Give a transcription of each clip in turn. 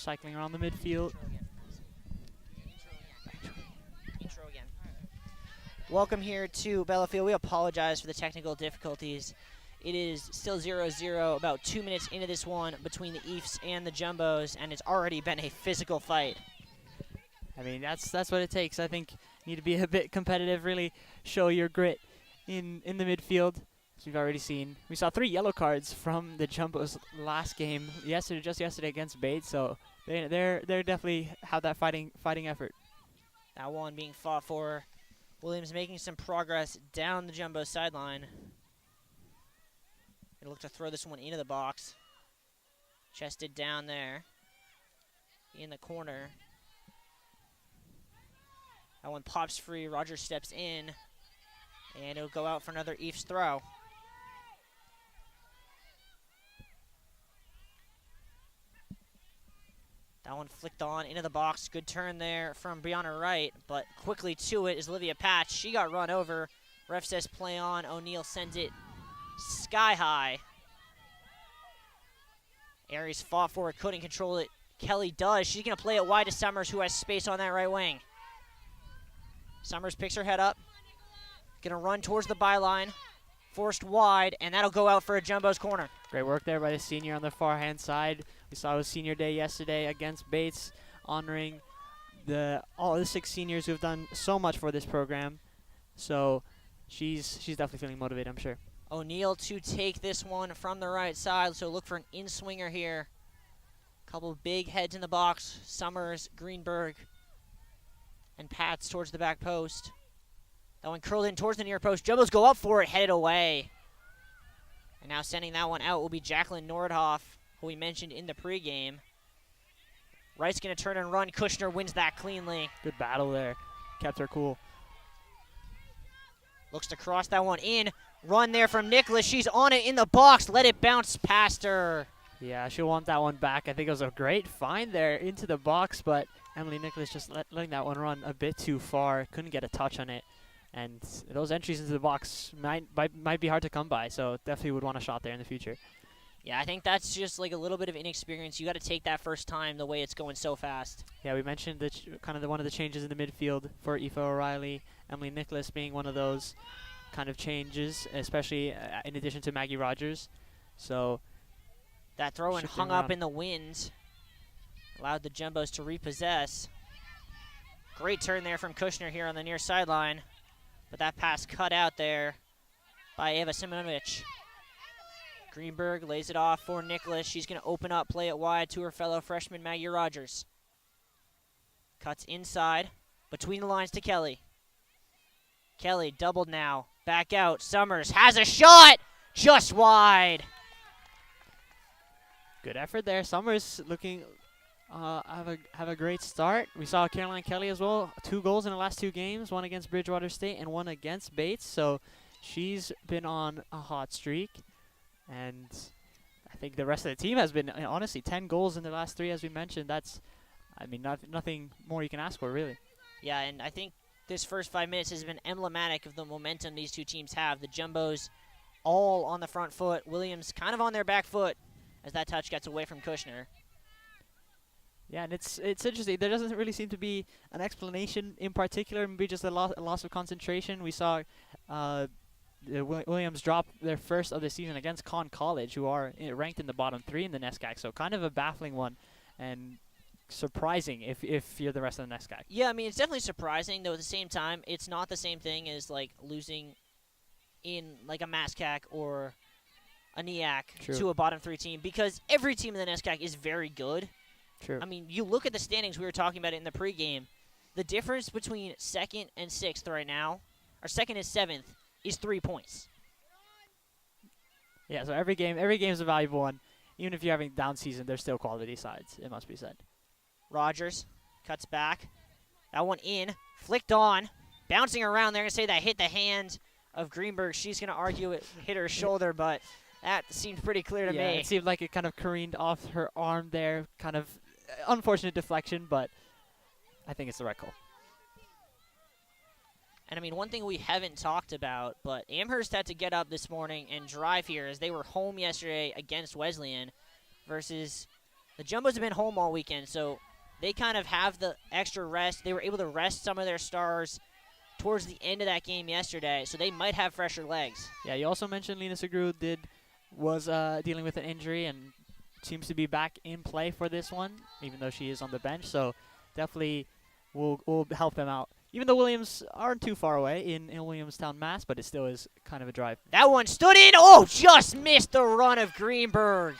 cycling around the midfield. Intro again. Welcome here to Bellafield. We apologize for the technical difficulties. It is still 0-0, about 2 minutes into this one between the Eefs and the Jumbos, and it's already been a physical fight. I mean, that's what it takes. I think you need to be a bit competitive, really show your grit in the midfield. As we've already seen, we saw 3 yellow cards from the Jumbos last game, just yesterday against Bates. So they're definitely have that fighting effort. That one being fought for. Williams making some progress down the Jumbo sideline. Gonna look to throw this one into the box. Chested down there in the corner. That one pops free. Rogers steps in, and it'll go out for another Eefs throw. That one flicked on into the box. Good turn there from Brianna Wright, but quickly to it is Olivia Patch. She got run over. Ref says play on. O'Neill sends it sky high. Aries fought for it, couldn't control it. Kelly does. She's going to play it wide to Summers, who has space on that right wing. Summers picks her head up. Going to run towards the byline. Forced wide, and that'll go out for a Jumbo's corner. Great work there by the senior on the far hand side. We saw it was senior day yesterday against Bates, honoring all the 6 seniors who have done so much for this program. So she's definitely feeling motivated, I'm sure. O'Neill to take this one from the right side, so look for an in-swinger here. Couple of big heads in the box. Summers, Greenberg, and Pats towards the back post. That one curled in towards the near post. Jumbos go up for it, headed away. And now sending that one out will be Jacqueline Nordhoff, who we mentioned in the pregame. Wright's going to turn and run. Kushner wins that cleanly. Good battle there. Kept her cool. Looks to cross that one in. Run there from Nicholas. She's on it in the box. Let it bounce past her. Yeah, she'll want that one back. I think it was a great find there into the box, but Emily Nicholas just letting that one run a bit too far. Couldn't get a touch on it. And those entries into the box might be hard to come by, so definitely would want a shot there in the future. Yeah, I think that's just like a little bit of inexperience. You got to take that first time the way it's going so fast. Yeah, we mentioned one of the changes in the midfield for Aoife O'Reilly, Emily Nicholas being one of those kind of changes, especially in addition to Maggie Rogers. So that throw-in hung up in the wind, allowed the Jumbos to repossess. Great turn there from Kushner here on the near sideline. But that pass cut out there by Eva Simonovic. Greenberg lays it off for Nicholas. She's going to open up, play it wide to her fellow freshman, Maggie Rogers. Cuts inside, between the lines to Kelly. Kelly doubled now, back out. Summers has a shot, just wide. Good effort there. Summers looking have a great start. We saw Caroline Kelly as well. 2 goals in the last 2 games, one against Bridgewater State and one against Bates. So she's been on a hot streak. And I think the rest of the team has been, honestly, 10 goals in the last 3, as we mentioned. That's, I mean, nothing more you can ask for, really. Yeah, and I think this first 5 minutes has been emblematic of the momentum these 2 teams have. The Jumbos all on the front foot. Williams kind of on their back foot as that touch gets away from Kushner. Yeah, and it's interesting. There doesn't really seem to be an explanation in particular, maybe just a loss of concentration. We saw Williams drop their first of the season against Conn College, who are ranked in the bottom 3 in the NESCAC. So kind of a baffling one and surprising if you're the rest of the NESCAC. Yeah, I mean, it's definitely surprising, though at the same time, it's not the same thing as like losing in like a MASCAC or a NEAC to a bottom 3 team, because every team in the NESCAC is very good. True. I mean, you look at the standings, we were talking about it in the pregame. The difference between 2nd and 6th right now, or 2nd and 7th, is 3 points. Yeah, so every game is a valuable one. Even if you're having down season, they're still quality sides, it must be said. Rogers cuts back. That one in, flicked on, bouncing around. They're going to say that hit the hand of Greenberg. She's going to argue it hit her shoulder, but that seemed pretty clear to me. It seemed like it kind of careened off her arm there. Kind of unfortunate deflection, but I think it's the right call. And, I mean, one thing we haven't talked about, but Amherst had to get up this morning and drive here as they were home yesterday against Wesleyan versus the Jumbos have been home all weekend, so they kind of have the extra rest. They were able to rest some of their stars towards the end of that game yesterday, so they might have fresher legs. Yeah, you also mentioned Lena Segru was dealing with an injury and seems to be back in play for this one, even though she is on the bench. So definitely will help them out. Even though Williams aren't too far away in Williamstown, Mass, but it still is kind of a drive. That one stood in. Oh, just missed the run of Greenberg.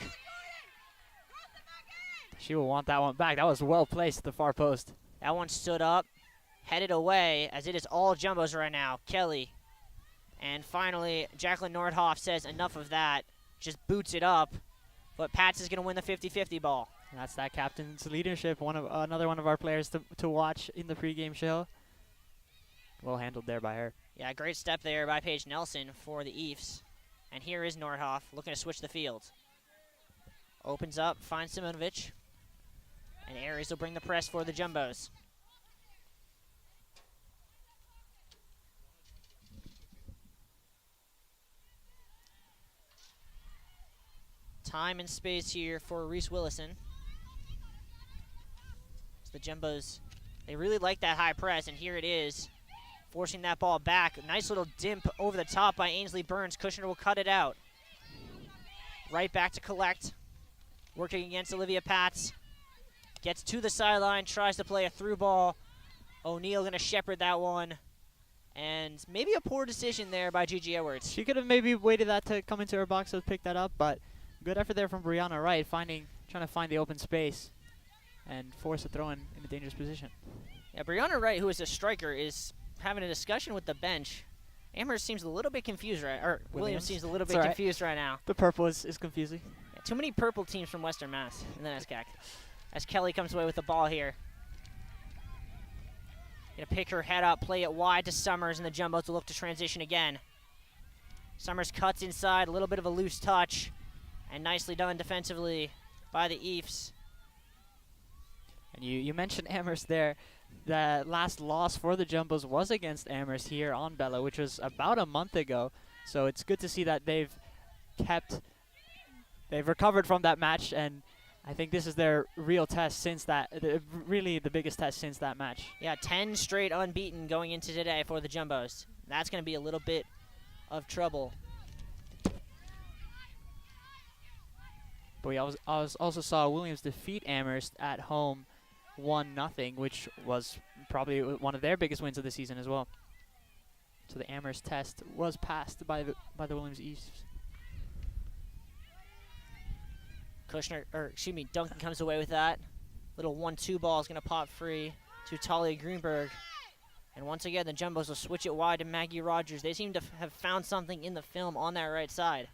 She will want that one back. That was well placed at the far post. That one stood up, headed away, as it is all Jumbos right now. Kelly. And finally, Jacqueline Nordhoff says enough of that. Just boots it up. But Pats is going to win the 50-50 ball. And that's that captain's leadership. Another one of our players to watch in the pregame show. Well handled there by her. Yeah, great step there by Paige Nelson for the Eefs. And here is Nordhoff looking to switch the field. Opens up, finds Simonovic. And Aries will bring the press for the Jumbos. Time and space here for Reese Willison. The Jumbos, they really like that high press, and here it is, forcing that ball back. A nice little dimp over the top by Ainsley Burns. Kushner will cut it out. Right back to collect. Working against Olivia Pats. Gets to the sideline, tries to play a through ball. O'Neal going to shepherd that one. And maybe a poor decision there by Gigi Edwards. She could have maybe waited that to come into her box to pick that up, but good effort there from Brianna Wright, trying to find the open space and force a throw in a dangerous position. Yeah, Brianna Wright, who is a striker, is having a discussion with the bench. Amherst seems a little bit confused, Williams seems a little bit confused right now. The purple is confusing. Yeah, too many purple teams from Western Mass in the NESCAC. As Kelly comes away with the ball here. Gonna pick her head up, play it wide to Summers, and the Jumbos will look to transition again. Summers cuts inside, a little bit of a loose touch, and nicely done defensively by the Eefs. And you mentioned Amherst there. The last loss for the Jumbos was against Amherst here on Bella, which was about a month ago. So it's good to see that they've recovered from that match, and I think this is their real test since that, really the biggest test since that match. Yeah, 10 straight unbeaten going into today for the Jumbos. That's going to be a little bit of trouble. But we also saw Williams defeat Amherst at home 1-0, which was probably one of their biggest wins of the season as well. So the Amherst test was passed by the Williams East. Duncan comes away with that. Little 1-2 ball is going to pop free to Talia Greenberg. And once again, the Jumbos will switch it wide to Maggie Rogers. They seem to have found something in the film on that right side.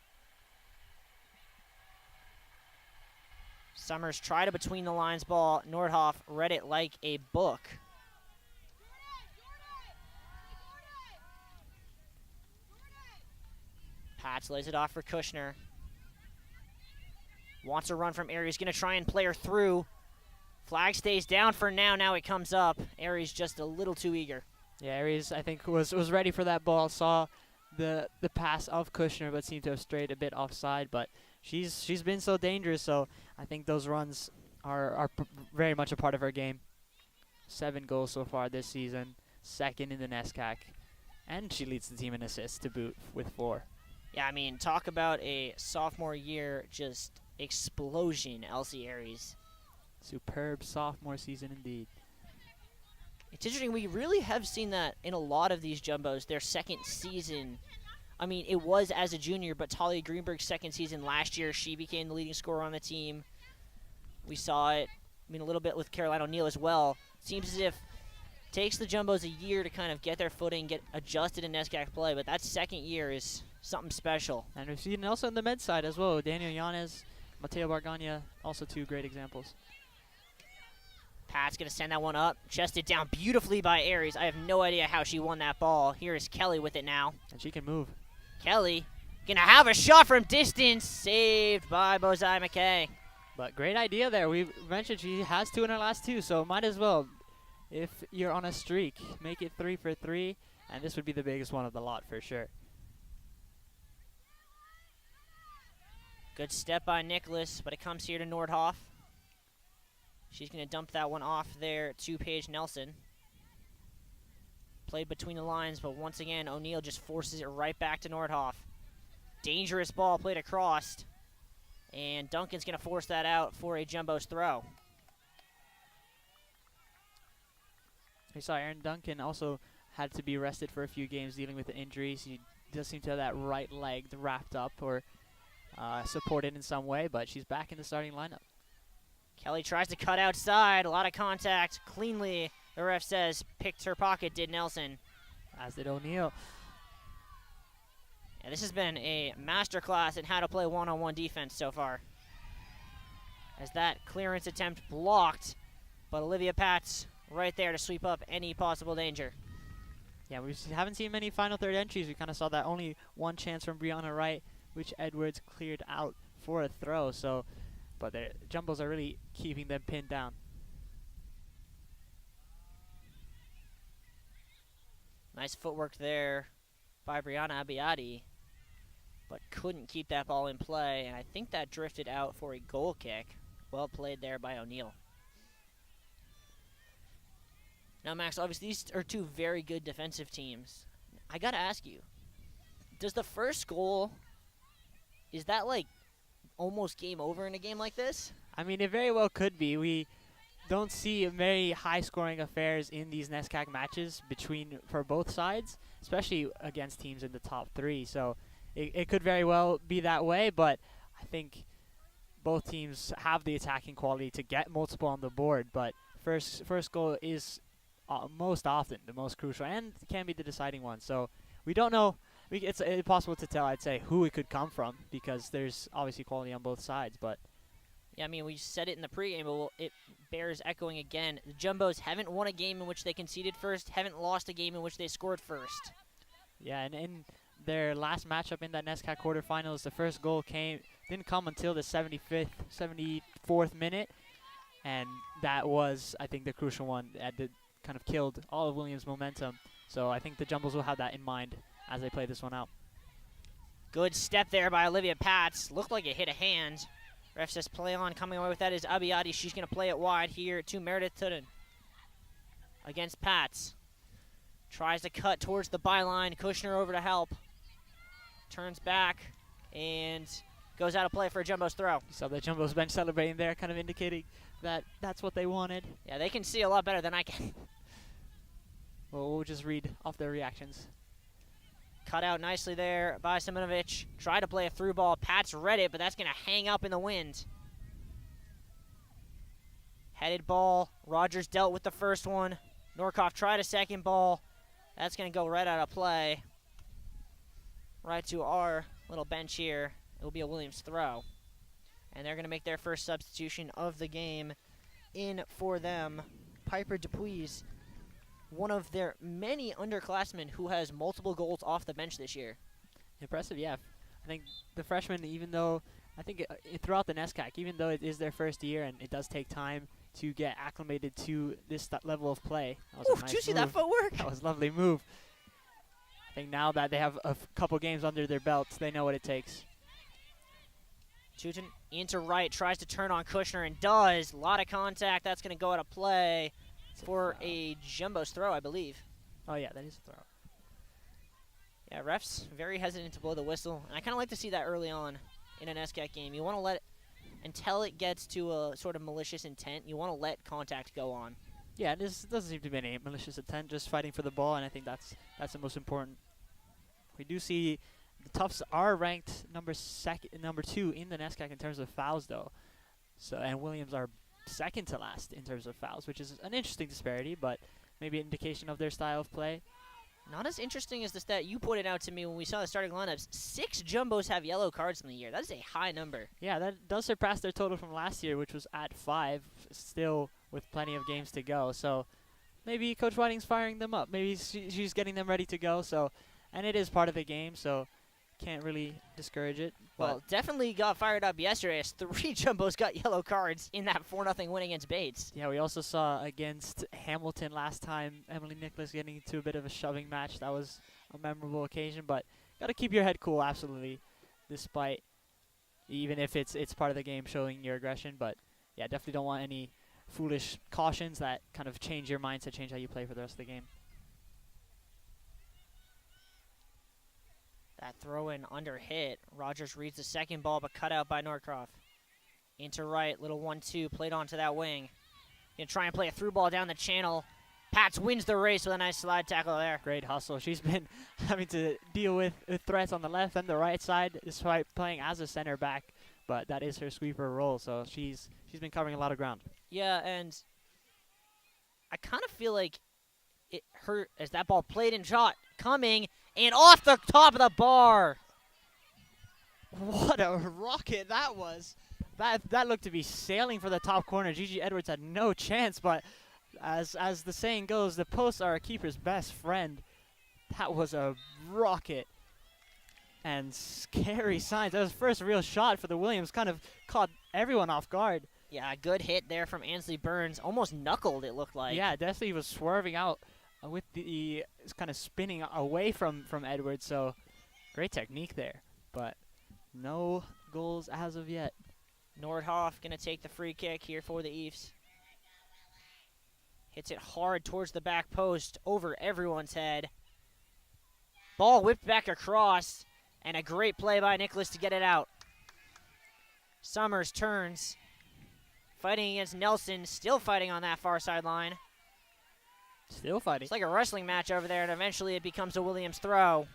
Summers tried a between the lines ball. Nordhoff read it like a book. Pats lays it off for Kushner. Wants a run from Aries. Going to try and play her through. Flag stays down for now. Now it comes up. Aries just a little too eager. Yeah, Aries, I think, was ready for that ball. Saw the pass of Kushner, but seemed to have strayed a bit offside. But she's been so dangerous, so I think those runs are very much a part of her game. 7 goals so far this season, second in the NESCAC, and she leads the team in assists to boot with 4. Yeah, I mean, talk about a sophomore year just explosion, Elsie Aries. Superb sophomore season indeed. It's interesting, we really have seen that in a lot of these Jumbos, their second season. I mean, it was as a junior, but Talia Greenberg's second season last year, she became the leading scorer on the team. We saw it, I mean, a little bit with Caroline O'Neal as well. Seems as if it takes the Jumbos a year to kind of get their footing, get adjusted in NESCAC play, but that second year is something special. And we've seen also on the med side as well. Daniel Yanez, Mateo Bargania, also 2 great examples. Pat's going to send that one up. Chested down beautifully by Aries. I have no idea how she won that ball. Here is Kelly with it now. And she can move. Kelly going to have a shot from distance. Saved by Bozai McKay. But great idea there. We mentioned she has 2 in her last 2, so might as well. If you're on a streak, make it 3 for 3, and this would be the biggest one of the lot for sure. Good step by Nicholas, but it comes here to Nordhoff. She's going to dump that one off there to Paige Nelson. Played between the lines, but once again, O'Neill just forces it right back to Nordhoff. Dangerous ball played across, and Duncan's going to force that out for a Jumbo's throw. We saw Erin Duncan also had to be rested for a few games dealing with the injuries. He does seem to have that right leg wrapped up or supported in some way, but she's back in the starting lineup. Kelly tries to cut outside. A lot of contact. Cleanly, the ref says, picked her pocket, did Nelson. As did O'Neill. Yeah, this has been a masterclass in how to play one-on-one defense so far. As that clearance attempt blocked, but Olivia Pats right there to sweep up any possible danger. Yeah, we haven't seen many final third entries. We kind of saw that only one chance from Brianna Wright, which Edwards cleared out for a throw. So, but the Jumbos are really keeping them pinned down. Nice footwork there by Brianna Abiadi, but couldn't keep that ball in play, and I think that drifted out for a goal kick. Well played there by O'Neill. Now, Max, obviously these are two very good defensive teams. I got to ask you, does the first goal, is that like almost game over in a game like this? I mean, it very well could be. We don't see very high-scoring affairs in these NESCAC matches for both sides, especially against teams in the top three. So it could very well be that way, but I think both teams have the attacking quality to get multiple on the board. But first goal is most often the most crucial and can be the deciding one. So we don't know. It's impossible to tell, I'd say, who it could come from because there's obviously quality on both sides. But yeah, I mean, we said it in the pregame, but it bears echoing again. The Jumbos haven't won a game in which they conceded first, haven't lost a game in which they scored first. Yeah, and in their last matchup in that NESCAC quarterfinals, the first goal didn't come until the 74th minute, and that was, I think, the crucial one that kind of killed all of Williams' momentum. So I think the Jumbos will have that in mind as they play this one out. Good step there by Olivia Pats. Looked like it hit a hand. Ref says play on. Coming away with that is Abiadi. She's going to play it wide here to Meredith Tudden against Pats. Tries to cut towards the byline. Kushner over to help. Turns back and goes out of play for a Jumbo's throw. You saw the Jumbo's bench celebrating there, kind of indicating that that's what they wanted. Yeah, they can see a lot better than I can. Well, we'll just read off their reactions. Cut out nicely there by Simonovic. Tried to play a through ball. Pats read it, but that's going to hang up in the wind. Headed ball. Rogers dealt with the first one. Norkoff tried a second ball. That's going to go right out of play. Right to our little bench here. It will be a Williams throw. And they're going to make their first substitution of the game in for them. Piper Dupuis, one of their many underclassmen who has multiple goals off the bench this year. Impressive, yeah. I think the freshmen, even though, I think throughout the NESCAC, even though it is their first year and it does take time to get acclimated to this level of play. That was a nice did you see move. that footwork? That was a lovely move. I think now that they have a couple games under their belts, they know what it takes. Chutin into right, tries to turn on Kushner and does. A lot of contact. That's going to go out of play for a Jumbo's throw, I believe. Oh, yeah, that is a throw. Yeah, refs very hesitant to blow the whistle. And I kind of like to see that early on in an SCAC game. You want to let it, until it gets to a sort of malicious intent, you want to let contact go on. Yeah, this doesn't seem to be any malicious intent, just fighting for the ball, and I think that's the most important. We do see the Tufts are ranked number 2 in the NESCAC in terms of fouls, though. So, and Williams are second to last in terms of fouls, which is an interesting disparity, but maybe an indication of their style of play. Not as interesting as the stat you pointed out to me when we saw the starting lineups. 6 Jumbos have yellow cards in the year. That is a high number. Yeah, that does surpass their total from last year, which was at 5, still with plenty of games to go. So maybe Coach Whiting's firing them up. Maybe she's getting them ready to go. So, and it is part of the game, so can't really discourage it. Well, definitely got fired up yesterday as 3 Jumbos got yellow cards in that 4-0 win against Bates. Yeah, we also saw against Hamilton last time, Emily Nicholas getting into a bit of a shoving match. That was a memorable occasion, but got to keep your head cool, absolutely, despite, even if it's part of the game showing your aggression. But, yeah, definitely don't want any foolish cautions that kind of change your mindset, change how you play for the rest of the game. That throw-in under hit. Rogers reads the second ball, but cut out by Norcroft. Into right, little 1-2, played onto that wing. Gonna try and play a through ball down the channel. Pats wins the race with a nice slide tackle there. Great hustle. She's been having to deal with threats on the left and the right side, despite playing as a center back. But that is her sweeper role, so she's been covering a lot of ground. Yeah, and I kind of feel like it hurt as that ball played and shot, coming, and off the top of the bar. What a rocket that was. That looked to be sailing for the top corner. Gigi Edwards had no chance, but as the saying goes, the posts are a keeper's best friend. That was a rocket. And scary signs. That was the first real shot for the Williams. Kind of caught everyone off guard. Yeah, a good hit there from Ansley Burns. Almost knuckled, it looked like. Yeah, definitely was swerving out with the kind of spinning away from Edwards. So great technique there. But no goals as of yet. Nordhoff going to take the free kick here for the Eves. Hits it hard towards the back post, over everyone's head. Ball whipped back across, and a great play by Nicholas to get it out. Summers turns, fighting against Nelson, still fighting on that far sideline. Still fighting. It's like a wrestling match over there, and eventually it becomes a Williams throw.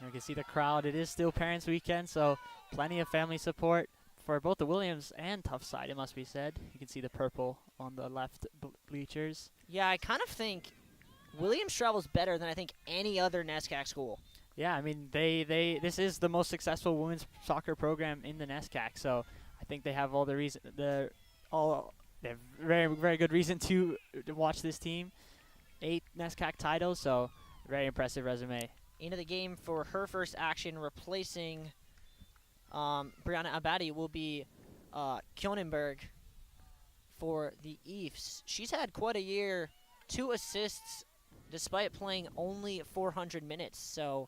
You can see the crowd. It is still Parents' Weekend, so plenty of family support for both the Williams and Tufts side, it must be said. You can see the purple on the left bleachers. Yeah, I kind of think Williams travels better than I think any other NESCAC school. Yeah, I mean, this is the most successful women's soccer program in the NESCAC, so I think they have all the reason, they have very, very good reason to watch this team. 8 NESCAC titles, so very impressive resume. Into the game for her first action, replacing Brianna Abadi will be Kjonenberg for the Eves. She's had quite a year, 2 assists despite playing only 400 minutes. So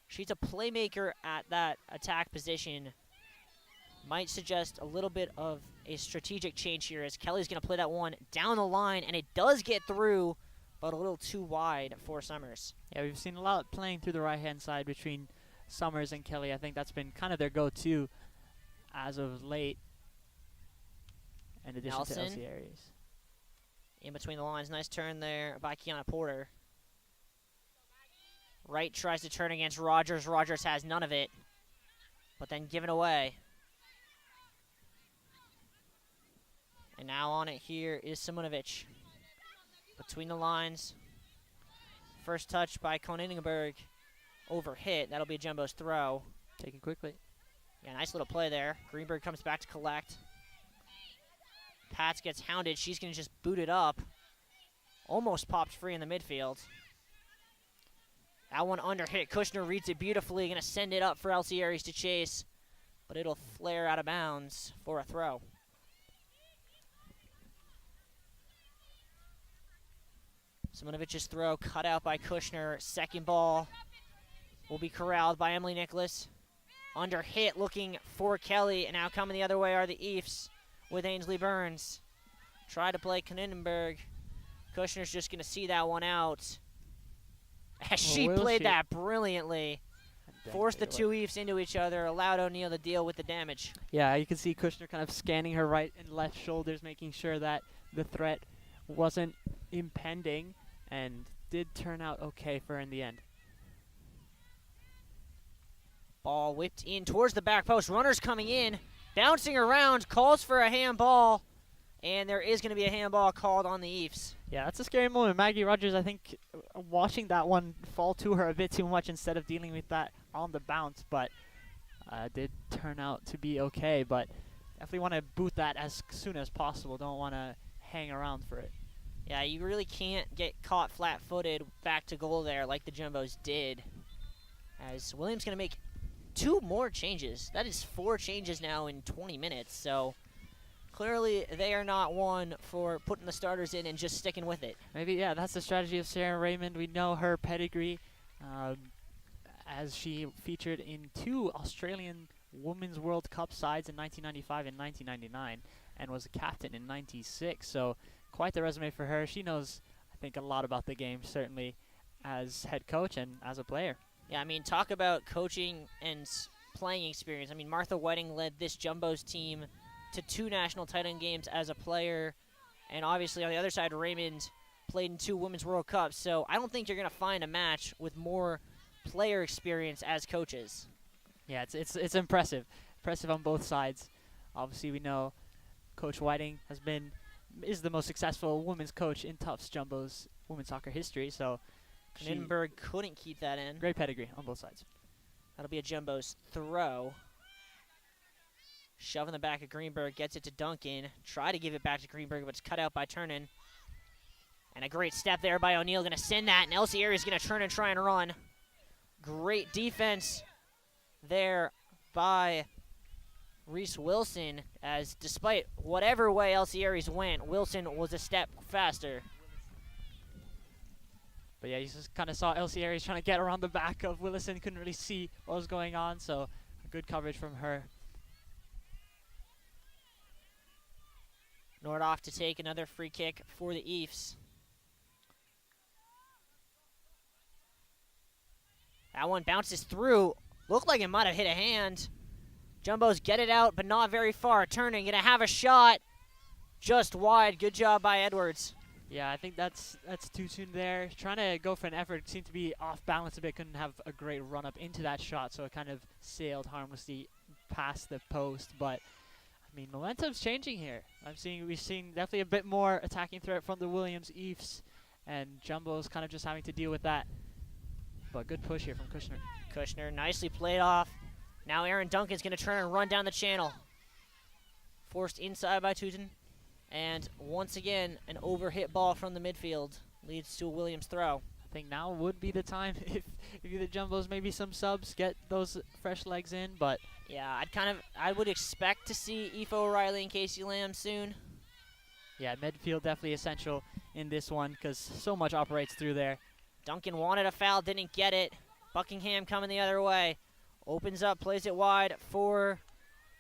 she's a playmaker at that attack position. Might suggest a little bit of a strategic change here as Kelly's going to play that one down the line, and it does get through, but a little too wide for Summers. Yeah, we've seen a lot playing through the right-hand side between Summers and Kelly. I think that's been kind of their go-to as of late, in addition Nelson, to Elsie Aries. In between the lines, nice turn there by Kiana Porter. Wright tries to turn against Rogers. Rogers has none of it, but then given away. And now on it here is Simonovic. Between the lines. First touch by Koningenberg. Over hit. That'll be Jumbo's throw. Taken quickly. Yeah, nice little play there. Greenberg comes back to collect. Pats gets hounded. She's going to just boot it up. Almost popped free in the midfield. That one under hit. Kushner reads it beautifully. Going to send it up for Elsie Aries to chase. But it'll flare out of bounds for a throw. Simonovic's throw cut out by Kushner. Second ball will be corralled by Emily Nicholas. Under hit looking for Kelly. And now coming the other way are the Eves with Ainsley Burns. Try to play Knindenberg. Kushner's just going to see that one out. As she played that brilliantly. Forced the two Eves into each other. Allowed O'Neal to deal with the damage. Yeah, you can see Kushner kind of scanning her right and left shoulders, making sure that the threat wasn't impending, and did turn out okay for her in the end. Ball whipped in towards the back post. Runners coming in, bouncing around, calls for a handball, and there is going to be a handball called on the Eves. Yeah, that's a scary moment. Maggie Rogers, I think, watching that one fall to her a bit too much instead of dealing with that on the bounce, but did turn out to be okay. But definitely want to boot that as soon as possible. Don't want to hang around for it. Yeah, you really can't get caught flat-footed back to goal there like the Jumbos did. As Williams going to make 2 more changes. That is 4 changes now in 20 minutes. So clearly they are not one for putting the starters in and just sticking with it. Maybe, yeah, that's the strategy of Sarah Raymond. We know her pedigree as she featured in 2 Australian Women's World Cup sides in 1995 and 1999. and was a captain in '96. So quite the resume for her. She knows, I think, a lot about the game, certainly as head coach and as a player. Yeah, I mean, talk about coaching and playing experience. I mean, Martha Whiting led this Jumbos team to 2 national title games as a player. And obviously on the other side, Raymond played in 2 Women's World Cups. So I don't think you're going to find a match with more player experience as coaches. Yeah, it's impressive. Impressive on both sides. Obviously, we know Coach Whiting is the most successful women's coach in Tufts Jumbo's women's soccer history. So Lindenberg couldn't keep that in. Great pedigree on both sides. That'll be a Jumbo's throw. Shove in the back of Greenberg, gets it to Duncan. Try to give it back to Greenberg, but it's cut out by Turnin. And a great step there by O'Neill. Going to send that, and Elsie Aries going to turn and try and run. Great defense there by Reese Wilson, as despite whatever way Elsie Aries went, Wilson was a step faster. But yeah, you just kind of saw Elsie Aries trying to get around the back of Willison. Couldn't really see what was going on, so good coverage from her. Nordhoff to take another free kick for the Eefs. That one bounces through. Looked like it might have hit a hand. Jumbos get it out, but not very far. Turning, gonna have a shot. Just wide. Good job by Edwards. Yeah, I think that's too soon there. Trying to go for an effort, seemed to be off balance a bit. Couldn't have a great run up into that shot, so it kind of sailed harmlessly past the post. But I mean, momentum's changing here. We've seen definitely a bit more attacking threat from the Williams Eefs, and Jumbo's kind of just having to deal with that. But good push here from Kushner. Kushner nicely played off. Now Aaron Duncan's going to turn and run down the channel. Forced inside by Tooten. And once again, an overhit ball from the midfield leads to a Williams throw. I think now would be the time if the Jumbos maybe some subs get those fresh legs in, but yeah, I would expect to see Aoife O'Reilly and Casey Lamb soon. Yeah, midfield definitely essential in this one because so much operates through there. Duncan wanted a foul, didn't get it. Buckingham coming the other way. Opens up, plays it wide for,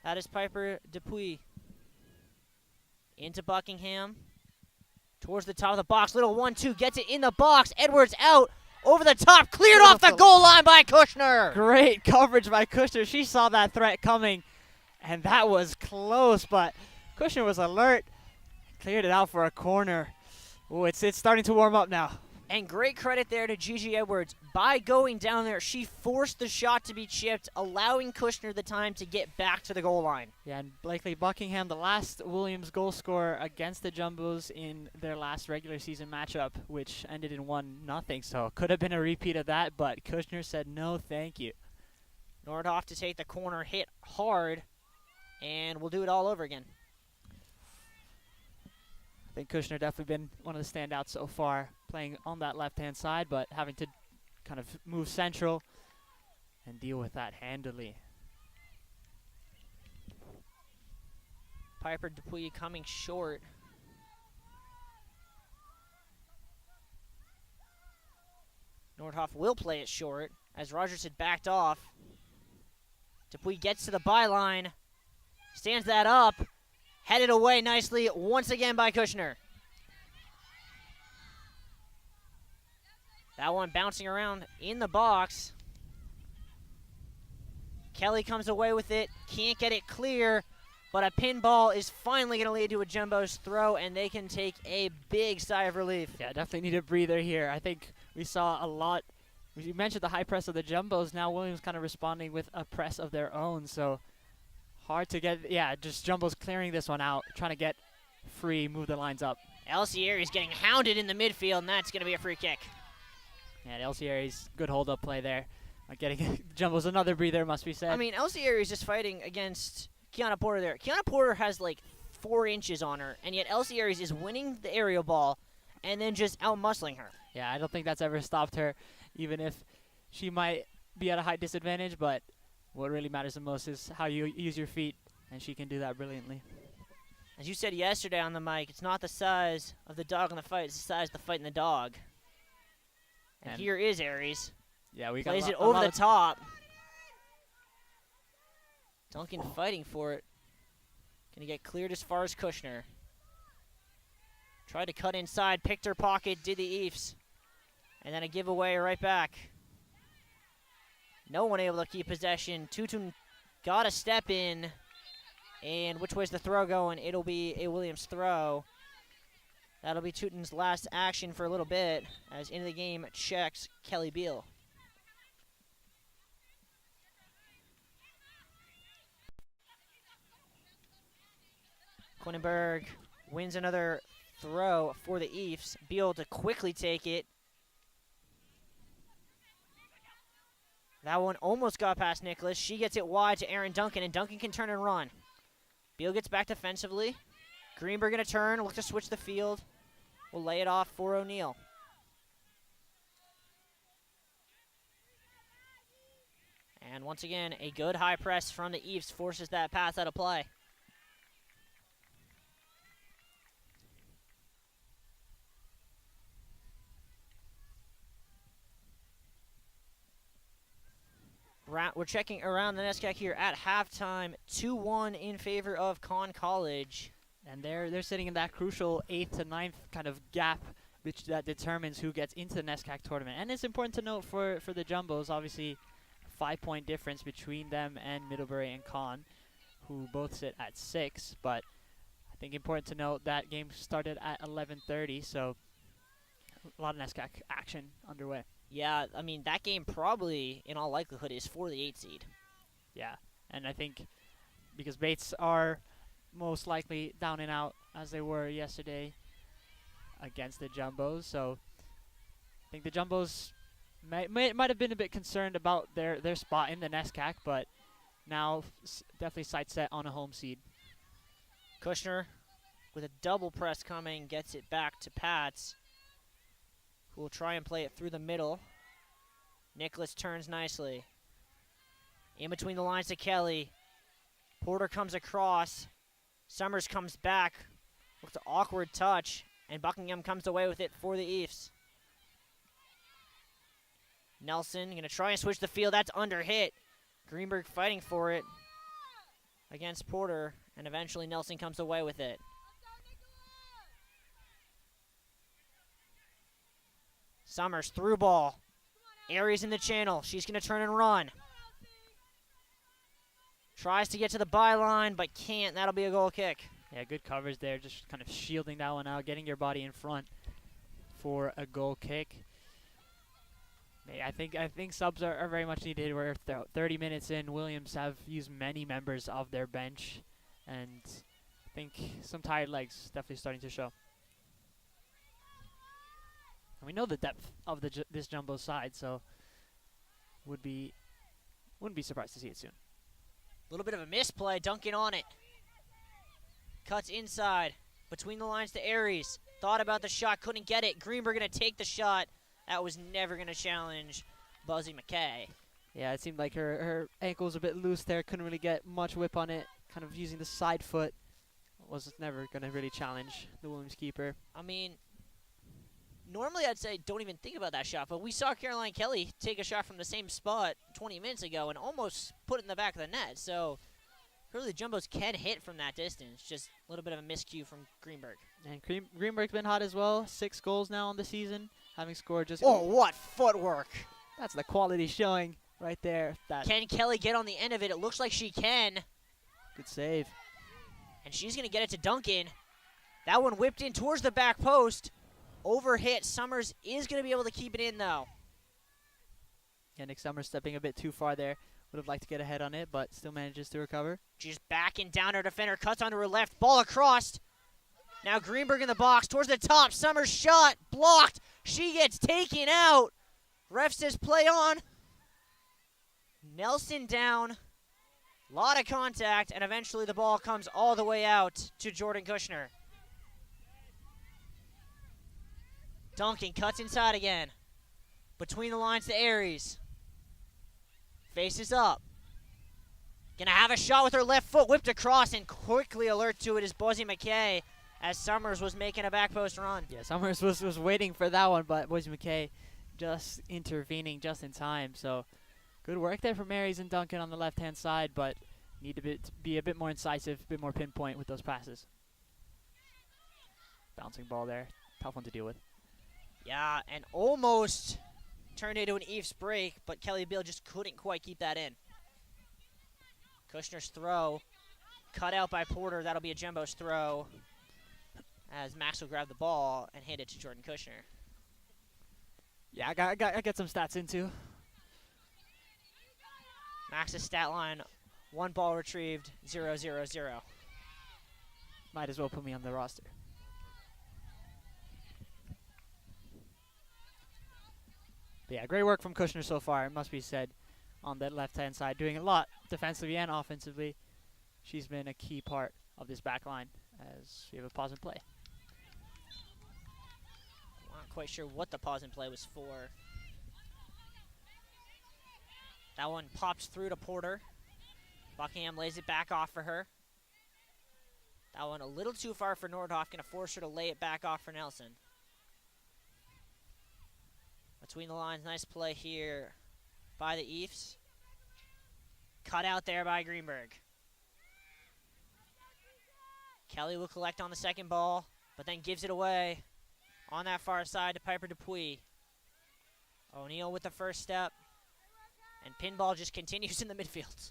that is Piper Dupuy. Into Buckingham. Towards the top of the box. Little 1-2. Gets it in the box. Edwards out. Over the top. Cleared off the goal line by Kushner. Great coverage by Kushner. She saw that threat coming. And that was close. But Kushner was alert. Cleared it out for a corner. Oh, it's starting to warm up now. And great credit there to Gigi Edwards. By going down there, she forced the shot to be chipped, allowing Kushner the time to get back to the goal line. Yeah, and Blakely Buckingham, the last Williams goal scorer against the Jumbos in their last regular season matchup, which ended in 1-0. So it could have been a repeat of that, but Kushner said no, thank you. Nordhoff to take the corner, hit hard, and we'll do it all over again. I think Kushner definitely been one of the standouts so far, playing on that left-hand side, but having to kind of move central and deal with that handily. Piper Dupuy coming short. Nordhoff will play it short as Rogers had backed off. Dupuy gets to the byline, stands that up, headed away nicely once again by Kushner. That one bouncing around in the box. Kelly comes away with it, can't get it clear, but a pinball is finally going to lead to a Jumbo's throw, and they can take a big sigh of relief. Yeah, definitely need a breather here. I think we saw a lot. You mentioned the high press of the Jumbos. Now Williams kind of responding with a press of their own, so hard to get. Yeah, just Jumbos clearing this one out, trying to get free, move the lines up. Elsie Aries getting hounded in the midfield, and that's going to be a free kick. Yeah, Elsie Aries, good hold-up play there. Getting Jumbos another breather, must be said. I mean, Elsie Aries just fighting against Kiana Porter there. Kiana Porter has like 4 inches on her, and yet Elsie Aries is winning the aerial ball and then just out-muscling her. Yeah, I don't think that's ever stopped her, even if she might be at a height disadvantage, but what really matters the most is how you use your feet, and she can do that brilliantly. As you said yesterday on the mic, it's not the size of the dog in the fight, it's the size of the fight in the dog. And here is Aries. Yeah, we plays got it over the top. Duncan fighting for it. Gonna get cleared as far as Kushner. Tried to cut inside, picked her pocket, did the Eves. And then a giveaway right back. No one able to keep possession. Tutun got a step in. And which way's the throw going? It'll be a Williams throw. That'll be Tutun's last action for a little bit, as into the game checks Kelly Beal. Quinnenberg wins another throw for the Eves. Beal to quickly take it. That one almost got past Nicholas. She gets it wide to Aaron Duncan, and Duncan can turn and run. Beal gets back defensively. Greenberg going to turn, look to switch the field. We'll lay it off for O'Neal. And once again, a good high press from the Eves forces that pass out of play. We're checking around the NESCAC here at halftime. 2-1 in favor of Conn College. And they're sitting in that crucial 8th to 9th kind of gap, which that determines who gets into the NESCAC tournament. And it's important to note for the Jumbos, obviously, 5-point difference between them and Middlebury and Conn, who both sit at 6. But I think important to note that game started at 11:30, so a lot of NESCAC action underway. Yeah, I mean, that game probably, in all likelihood, is for the 8 seed. Yeah, and I think because Bates are most likely down and out, as they were yesterday against the Jumbos, so I think the Jumbos might have been a bit concerned about their spot in the NESCAC, but now definitely sight set on a home seed. Kushner with a double press coming, gets it back to Pats, who will try and play it through the middle. Nicholas turns nicely. In between the lines to Kelly. Porter comes across. Summers comes back. Looks an awkward touch. And Buckingham comes away with it for the Eves. Nelson going to try and switch the field. That's under hit. Greenberg fighting for it against Porter. And eventually Nelson comes away with it. Summers through ball. Aries in the channel. She's going to turn and run. Tries to get to the byline, but can't. That'll be a goal kick. Yeah, good coverage there. Just kind of shielding that one out, getting your body in front for a goal kick. I think subs are very much needed. We're 30 minutes in. Williams have used many members of their bench, and I think some tired legs definitely starting to show. And we know the depth of this Jumbo side, so wouldn't be surprised to see it soon. A little bit of a misplay, Duncan on it. Cuts inside, between the lines to Aries. Thought about the shot, couldn't get it. Greenberg gonna take the shot. That was never gonna challenge Buzzy McKay. Yeah, it seemed like her ankle was a bit loose there. Couldn't really get much whip on it. Kind of using the side foot. Was never gonna really challenge the Williams keeper. I mean, normally I'd say don't even think about that shot, but we saw Caroline Kelly take a shot from the same spot 20 minutes ago and almost put it in the back of the net. So really the Jumbos can hit from that distance. Just a little bit of a miscue from Greenberg. And Greenberg's been hot as well. 6 goals now on the season, having scored just... Oh, what footwork. That's the quality showing right there. Can Kelly get on the end of it? It looks like she can. Good save. And she's going to get it to Duncan. That one whipped in towards the back post. Overhit. Summers is going to be able to keep it in, though. Yeah, Nick Summers stepping a bit too far there. Would have liked to get ahead on it, but still manages to recover. She's backing down her defender. Cuts onto her left. Ball across. Now Greenberg in the box. Towards the top. Summers shot. Blocked. She gets taken out. Ref says play on. Nelson down. Lot of contact, and eventually the ball comes all the way out to Jordan Kushner. Duncan cuts inside again. Between the lines to Aries. Faces up. Gonna have a shot with her left foot. Whipped across, and quickly alert to it is Boise McKay as Summers was making a back post run. Yeah, Summers was waiting for that one, but Boise McKay just intervening just in time. So good work there from Aries and Duncan on the left-hand side, but Need to be a bit more incisive, a bit more pinpoint with those passes. Bouncing ball there. Tough one to deal with. Yeah, and almost turned into an Eves break, but Kelly Beal just couldn't quite keep that in. Kushner's throw, cut out by Porter. That'll be a Jumbo's throw as Max will grab the ball and hand it to Jordan Kushner. Yeah, I got some stats in too. Max's stat line, 1 ball retrieved, 0, 0, 0. Might as well put me on the roster. But yeah, great work from Kushner so far, it must be said, on that left-hand side. Doing a lot defensively and offensively. She's been a key part of this back line as we have a pause and play. Not quite sure what the pause and play was for. That one pops through to Porter. Buckingham lays it back off for her. That one a little too far for Nordhoff, gonna force her to lay it back off for Nelson. Between the lines, nice play here by the Eves. Cut out there by Greenberg. Kelly will collect on the second ball, but then gives it away on that far side to Piper Dupuis. O'Neal with the first step, and pinball just continues in the midfield.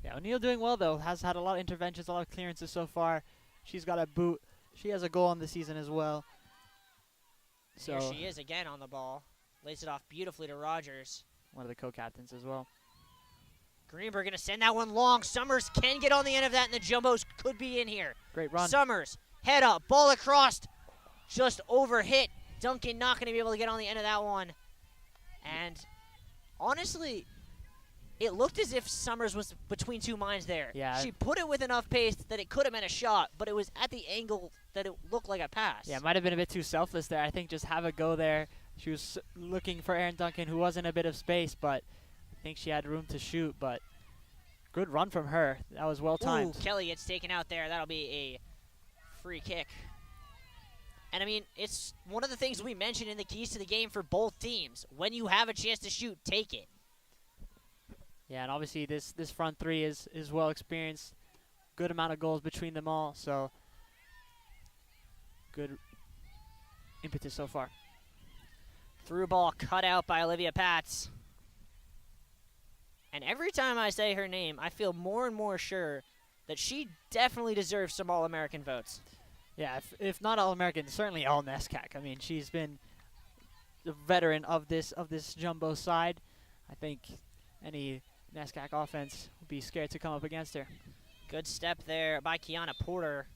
Yeah, O'Neal doing well, though. Has had a lot of interventions, a lot of clearances so far. She's got a boot. She has a goal on the season as well. So here she is again on the ball. Lays it off beautifully to Rogers. One of the co-captains as well. Greenberg going to send that one long. Summers can get on the end of that, and the Jumbos could be in here. Great run. Summers, head up, ball across. Just over hit. Duncan not going to be able to get on the end of that one. And honestly, it looked as if Summers was between two minds there. Yeah. She put it with enough pace that it could have been a shot, but it was at the angle that it looked like a pass. Yeah, it might have been a bit too selfless there. I think just have a go there. She was looking for Aaron Duncan, who was in a bit of space, but I think she had room to shoot. But good run from her. That was well timed. Ooh, Kelly gets taken out there. That'll be a free kick. And, I mean, it's one of the things we mentioned in the keys to the game for both teams. When you have a chance to shoot, take it. Yeah, and obviously this front three is well experienced. Good amount of goals between them all, so good impetus so far. Through ball cut out by Olivia Patz. And every time I say her name, I feel more and more sure that she definitely deserves some All-American votes. Yeah, if not All-American, certainly All-NESCAC. I mean, she's been the veteran of this Jumbo side. I think any NESCAC offense would be scared to come up against her. Good step there by Kiana Porter.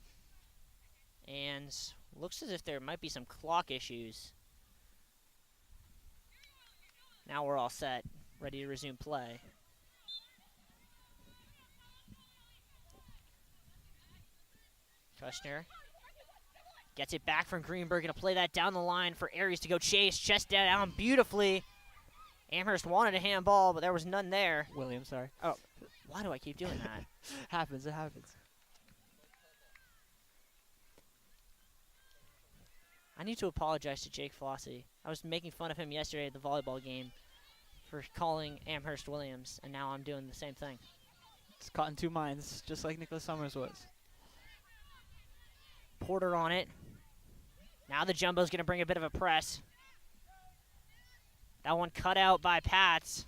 And looks as if there might be some clock issues. Now we're all set, ready to resume play. Kushner gets it back from Greenberg, going to play that down the line for Aries to go chase. Chest down beautifully. Amherst wanted a handball, but there was none there. Williams, sorry. Oh, why do I keep doing that? Happens, it happens. I need to apologize to Jake Flossie. I was making fun of him yesterday at the volleyball game for calling Amherst Williams, and now I'm doing the same thing. It's caught in two minds, just like Nicholas Summers was. Porter on it. Now the Jumbo's going to bring a bit of a press. That one cut out by Pats.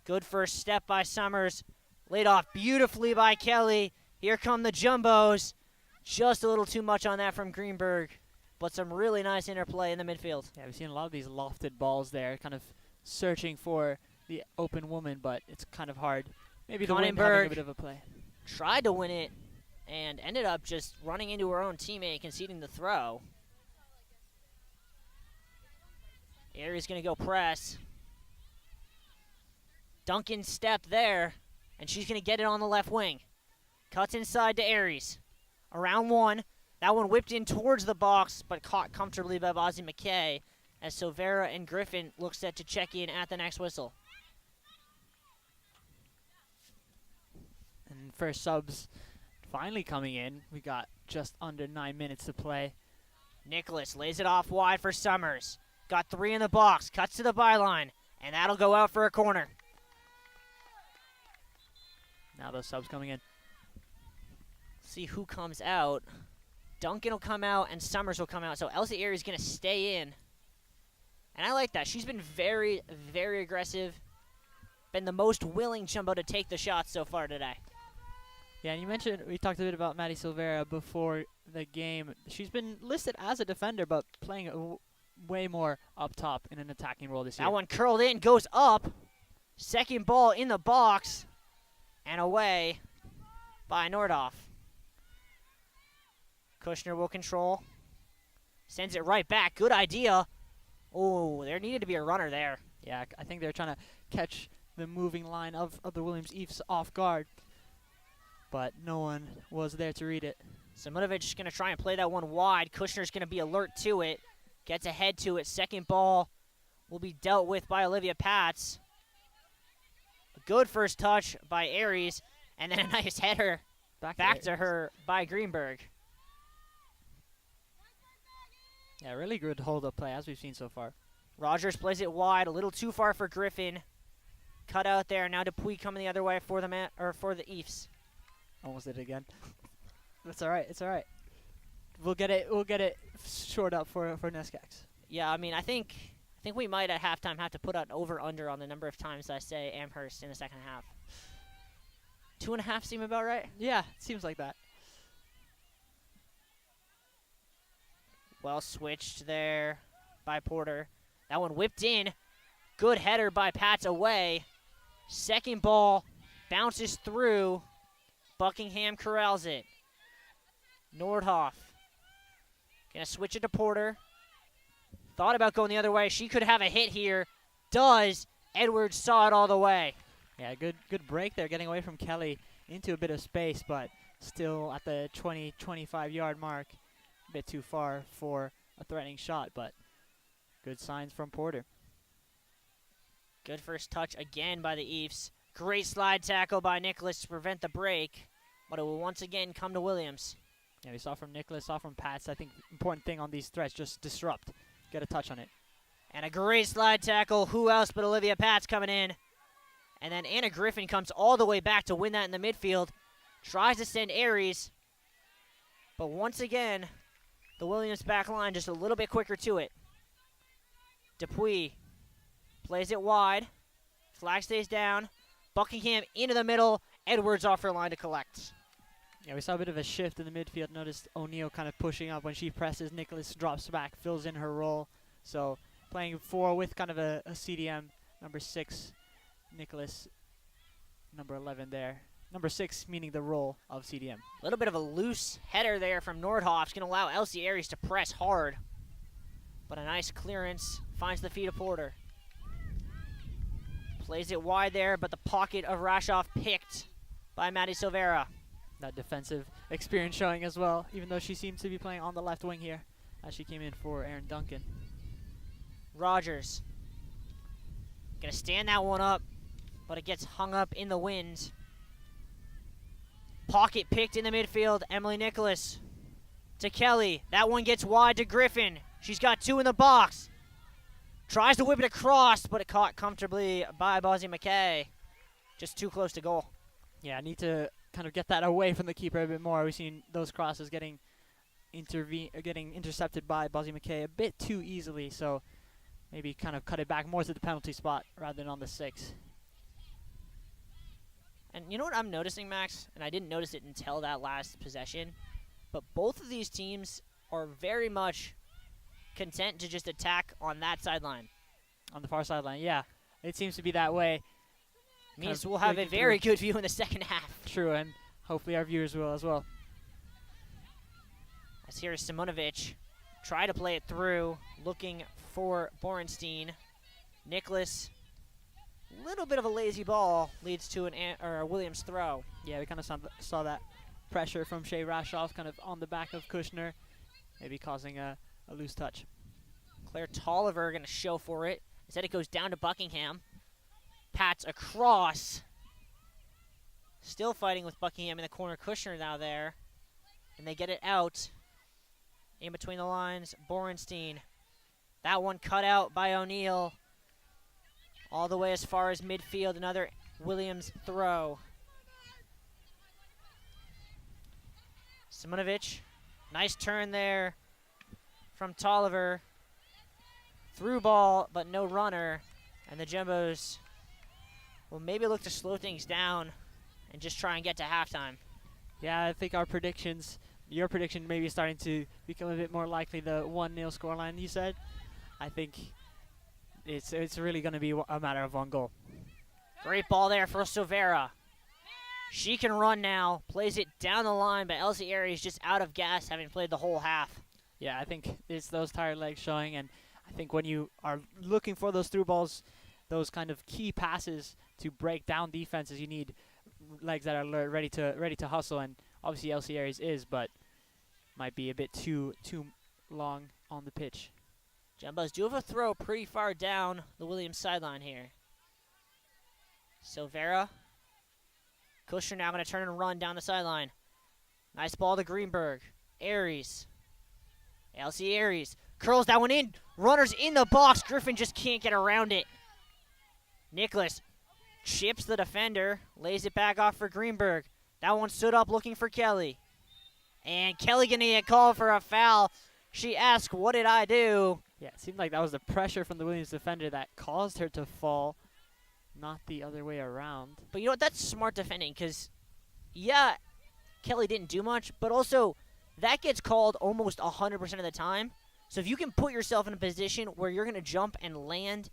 Good first step by Summers. Laid off beautifully by Kelly. Here come the Jumbos. Just a little too much on that from Greenberg, but some really nice interplay in the midfield. Yeah, we've seen a lot of these lofted balls there, kind of searching for the open woman, but it's kind of hard. Maybe the wind having a bit of a play. Tried to win it and ended up just running into her own teammate, conceding the throw. Aries going to go press. Duncan step there, and she's going to get it on the left wing. Cuts inside to Aries. Around one. That one whipped in towards the box, but caught comfortably by Bozzy McKay as Silvera and Griffin look set to check in at the next whistle. And first subs finally coming in. We got just under 9 minutes to play. Nicholas lays it off wide for Summers. Got three in the box, cuts to the byline, and that'll go out for a corner. Now those subs coming in. See who comes out. Duncan will come out and Summers will come out. So Elsie Aries going to stay in. And I like that. She's been very, very aggressive. Been the most willing Jumbo to take the shots so far today. Yeah, and you mentioned, we talked a bit about Maddie Silvera before the game. She's been listed as a defender, but playing way more up top in an attacking role this year. That one curled in, goes up. Second ball in the box. And away by Nordhoff. Kushner will control. Sends it right back. Good idea. Oh, there needed to be a runner there. Yeah, I think they're trying to catch the moving line of the Williams-Eves off guard. But no one was there to read it. Simunovic is going to try and play that one wide. Kushner's going to be alert to it. Gets ahead to it. Second ball will be dealt with by Olivia Pats. A good first touch by Aries. And then a nice header back to her by Greenberg. Yeah, really good hold-up play, as we've seen so far. Rogers plays it wide, a little too far for Griffin. Cut out there. Now Dupuy coming the other way for the Eves. Almost did it again. That's all right. It's all right. We'll get it short up for Nescax. Yeah, I mean, I think we might at halftime have to put out over/under on the number of times I say Amherst in the second half. 2.5 seem about right? Yeah, it seems like that. Well switched there by Porter. That one whipped in. Good header by Pats away. Second ball bounces through. Buckingham corrals it. Nordhoff gonna switch it to Porter. Thought about going the other way. She could have a hit here. Does. Edwards saw it all the way. Yeah, good break there, getting away from Kelly into a bit of space, but still at the 20, 25-yard mark. A bit too far for a threatening shot, but good signs from Porter. Good first touch again by the Eves. Great slide tackle by Nicholas to prevent the break, but it will once again come to Williams. Yeah, we saw from Nicholas, saw from Pats. I think important thing on these threats, just disrupt, get a touch on it. And a great slide tackle. Who else but Olivia Pats coming in? And then Anna Griffin comes all the way back to win that in the midfield. Tries to send Aries, but once again, the Williams back line just a little bit quicker to it. Dupuy plays it wide. Flag stays down. Buckingham into the middle. Edwards off her line to collect. Yeah, we saw a bit of a shift in the midfield. Noticed O'Neal kind of pushing up. When she presses, Nicholas drops back, fills in her role. So playing 4 with kind of a CDM. Number 6, Nicholas. Number 11 there. Number 6 meaning the role of CDM. A little bit of a loose header there from Nordhoff. It's going to allow Elsie Aries to press hard. But a nice clearance finds the feet of Porter. Plays it wide there, but the pocket of Rashoff picked by Maddie Silvera. That defensive experience showing as well, even though she seems to be playing on the left wing here as she came in for Aaron Duncan. Rogers. Going to stand that one up, but it gets hung up in the wind. Pocket picked in the midfield. Emily Nicholas to Kelly. That one gets wide to Griffin. She's got 2 in the box. Tries to whip it across, but it caught comfortably by Bosie McKay. Just too close to goal. Yeah, I need to kind of get that away from the keeper a bit more. We've seen those crosses getting intercepted by Bosie McKay a bit too easily, so maybe kind of cut it back more to the penalty spot rather than on the 6. And you know what I'm noticing, Max? And I didn't notice it until that last possession, but both of these teams are very much content to just attack on that sideline. On the far sideline, yeah. It seems to be that way. Means we'll have a very good view in the second half. True, and hopefully our viewers will as well. As here is Simonovic. Try to play it through, looking for Borenstein. Nicholas, little bit of a lazy ball, leads to a Williams throw. Yeah, we kind of saw that pressure from Shea Rashoff kind of on the back of Kushner, maybe causing a loose touch. Claire Tolliver going to show for it. Instead it goes down to Buckingham. Pats across. Still fighting with Buckingham in the corner. Kushner now there. And they get it out. In between the lines, Borenstein. That one cut out by O'Neal. All the way as far as midfield. Another Williams throw. Simonovic, nice turn there from Tolliver. Through ball, but no runner. And the Jumbos will maybe look to slow things down and just try and get to halftime. Yeah, I think your prediction may be starting to become a bit more likely, the 1-0 scoreline you said. I think it's really going to be a matter of one goal. Great ball there for Silvera. She can run now, plays it down the line, but Elsie Aries just out of gas, having played the whole half. Yeah, I think it's those tired legs showing, and I think when you are looking for those through balls, those kind of key passes to break down defenses, you need legs that are ready to hustle, and obviously Elsie Aries is, but might be a bit too long on the pitch. Jumbos do have a throw pretty far down the Williams sideline here. Silvera. Kushner now going to turn and run down the sideline. Nice ball to Greenberg. Aries. Elsie Aries curls that one in. Runners in the box. Griffin just can't get around it. Nicholas chips the defender. Lays it back off for Greenberg. That one stood up looking for Kelly. And Kelly going to get called for a foul. She asked, "What did I do?" Yeah, it seemed like that was the pressure from the Williams defender that caused her to fall, not the other way around. But you know what? That's smart defending because, yeah, Kelly didn't do much, but also that gets called almost 100% of the time. So if you can put yourself in a position where you're going to jump and land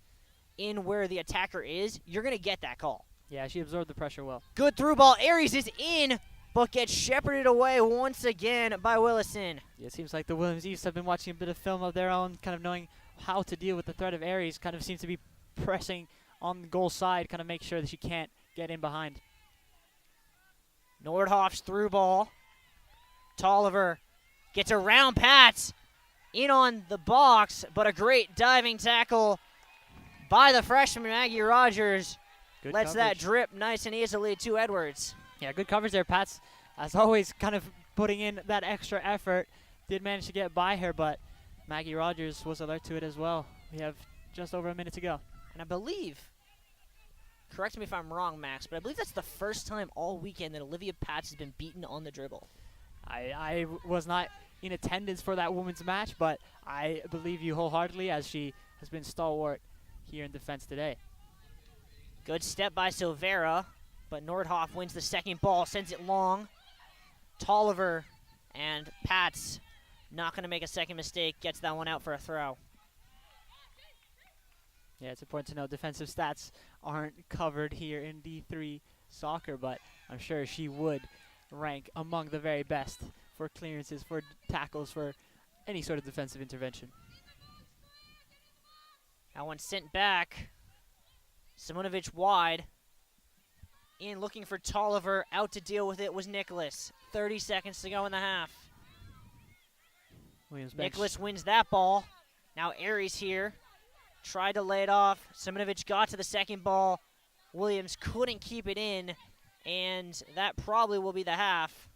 in where the attacker is, you're going to get that call. Yeah, she absorbed the pressure well. Good through ball. Aries is in, but gets shepherded away once again by Willison. Yeah, it seems like the Williams East have been watching a bit of film of their own, kind of knowing how to deal with the threat of Aries, kind of seems to be pressing on the goal side, kind of make sure that she can't get in behind. Nordhoff's through ball. Tolliver gets around Pats, in on the box, but a great diving tackle by the freshman Maggie Rogers. Good Lets coverage. that drip nice and easily to Edwards. Yeah, good coverage there. Pats, as always, kind of putting in that extra effort. Did manage to get by her, but Maggie Rogers was alert to it as well. We have just over a minute to go. And I believe, correct me if I'm wrong, Max, but I believe that's the first time all weekend that Olivia Pats has been beaten on the dribble. I was not in attendance for that women's match, but I believe you wholeheartedly, as she has been stalwart here in defense today. Good step by Silvera, but Nordhoff wins the second ball, sends it long. Tolliver and Pats not going to make a second mistake, gets that one out for a throw. Yeah, it's important to know defensive stats aren't covered here in D3 soccer, but I'm sure she would rank among the very best for clearances, for tackles, for any sort of defensive intervention. That one sent back. Simonovic wide. In looking for Tolliver. Out to deal with it was Nicholas. 30 seconds to go in the half. Williams bench. Nicholas wins that ball. Now Aries here. Tried to lay it off. Simonovic got to the second ball. Williams couldn't keep it in. And that probably will be the half.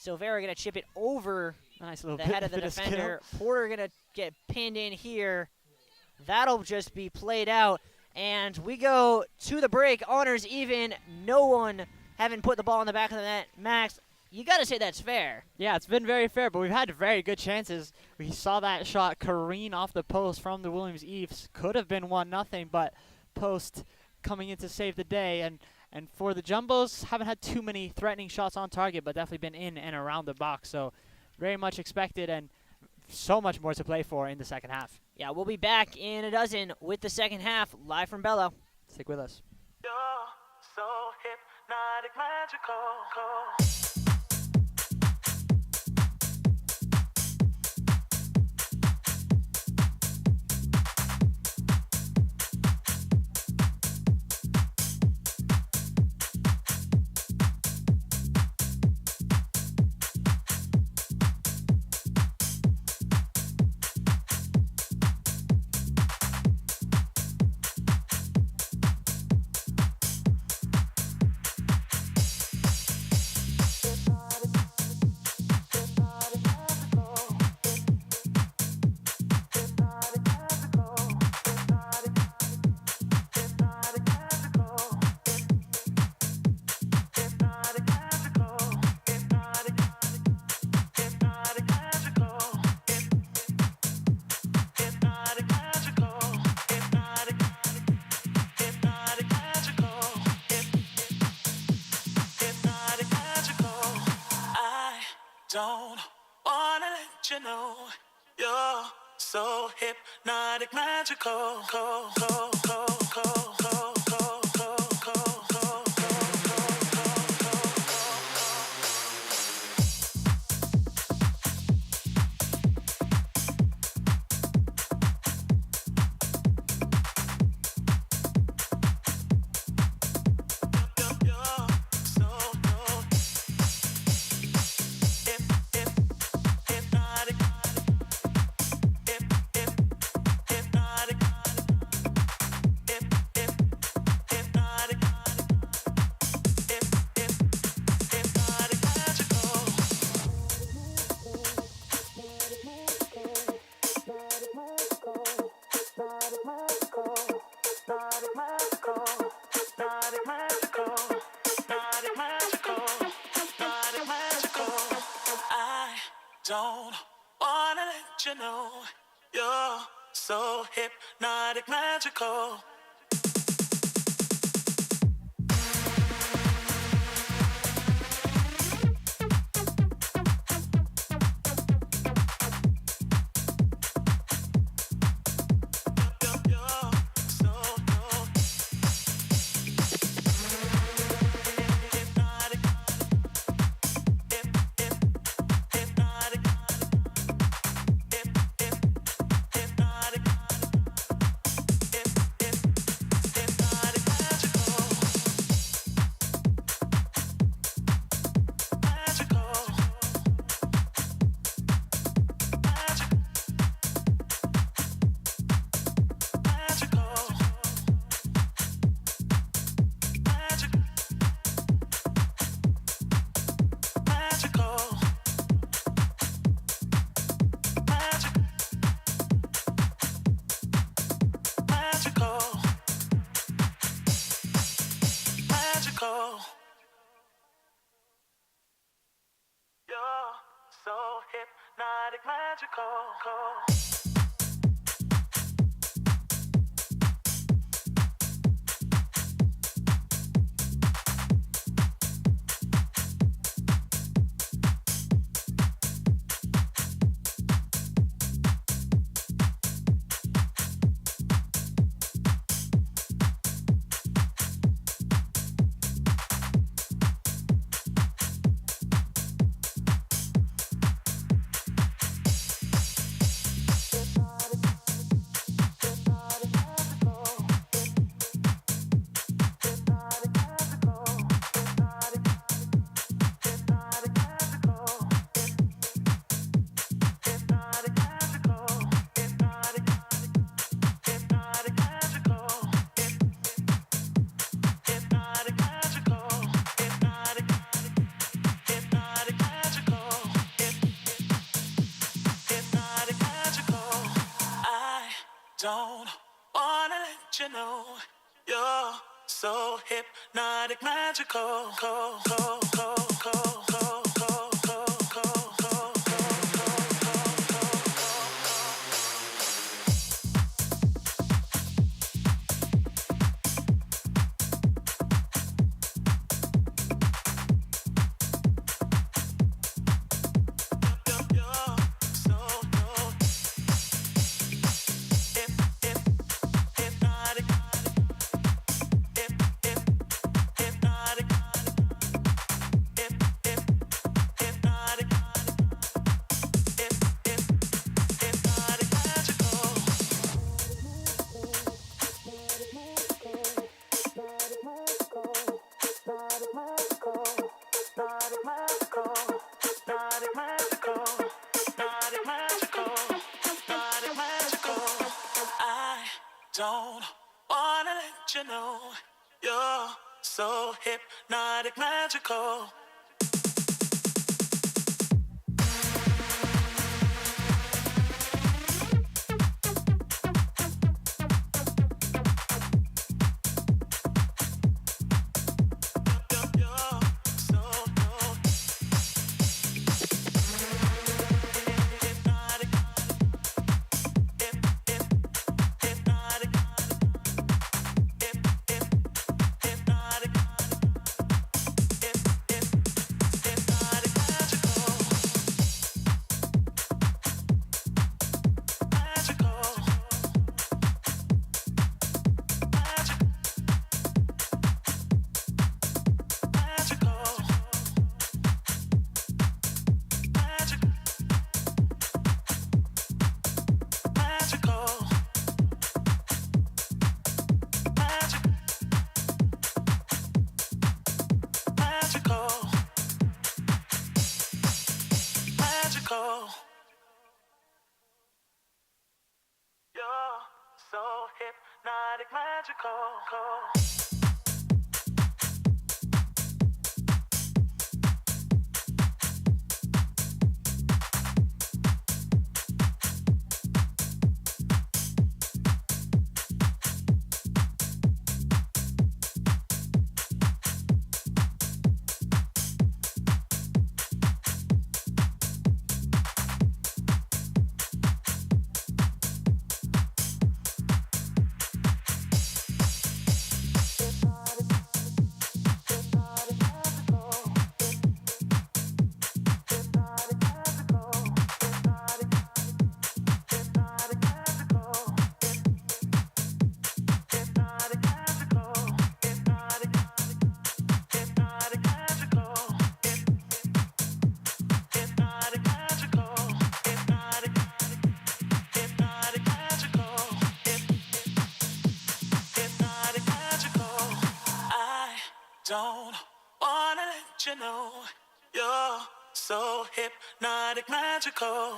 Silvera going to chip it over Nice little the bit, head of the bit of skill. defender. Porter going to get pinned in here. That'll just be played out. And we go to the break. Honors even. No one having put the ball in the back of the net. Max, you got to say that's fair. Yeah, it's been very fair, but we've had very good chances. We saw that shot careen off the post from the Williams Eves. Could have been 1-0, but post coming in to save the day. And for the Jumbos, haven't had too many threatening shots on target, but definitely been in and around the box. So very much expected and so much more to play for in the second half. Yeah, we'll be back in a dozen with the second half, live from Bello. Stick with us. You're so hypnotic, magical. don't wanna let you know you're so hypnotic, magical. Don't wanna let you know you're so hypnotic, magical. You're so hypnotic, magical. Don't wanna let you know you're so hypnotic, magical. Don't wanna let you know you're so hypnotic, magical. Don't wanna let you know you're so hypnotic, magical.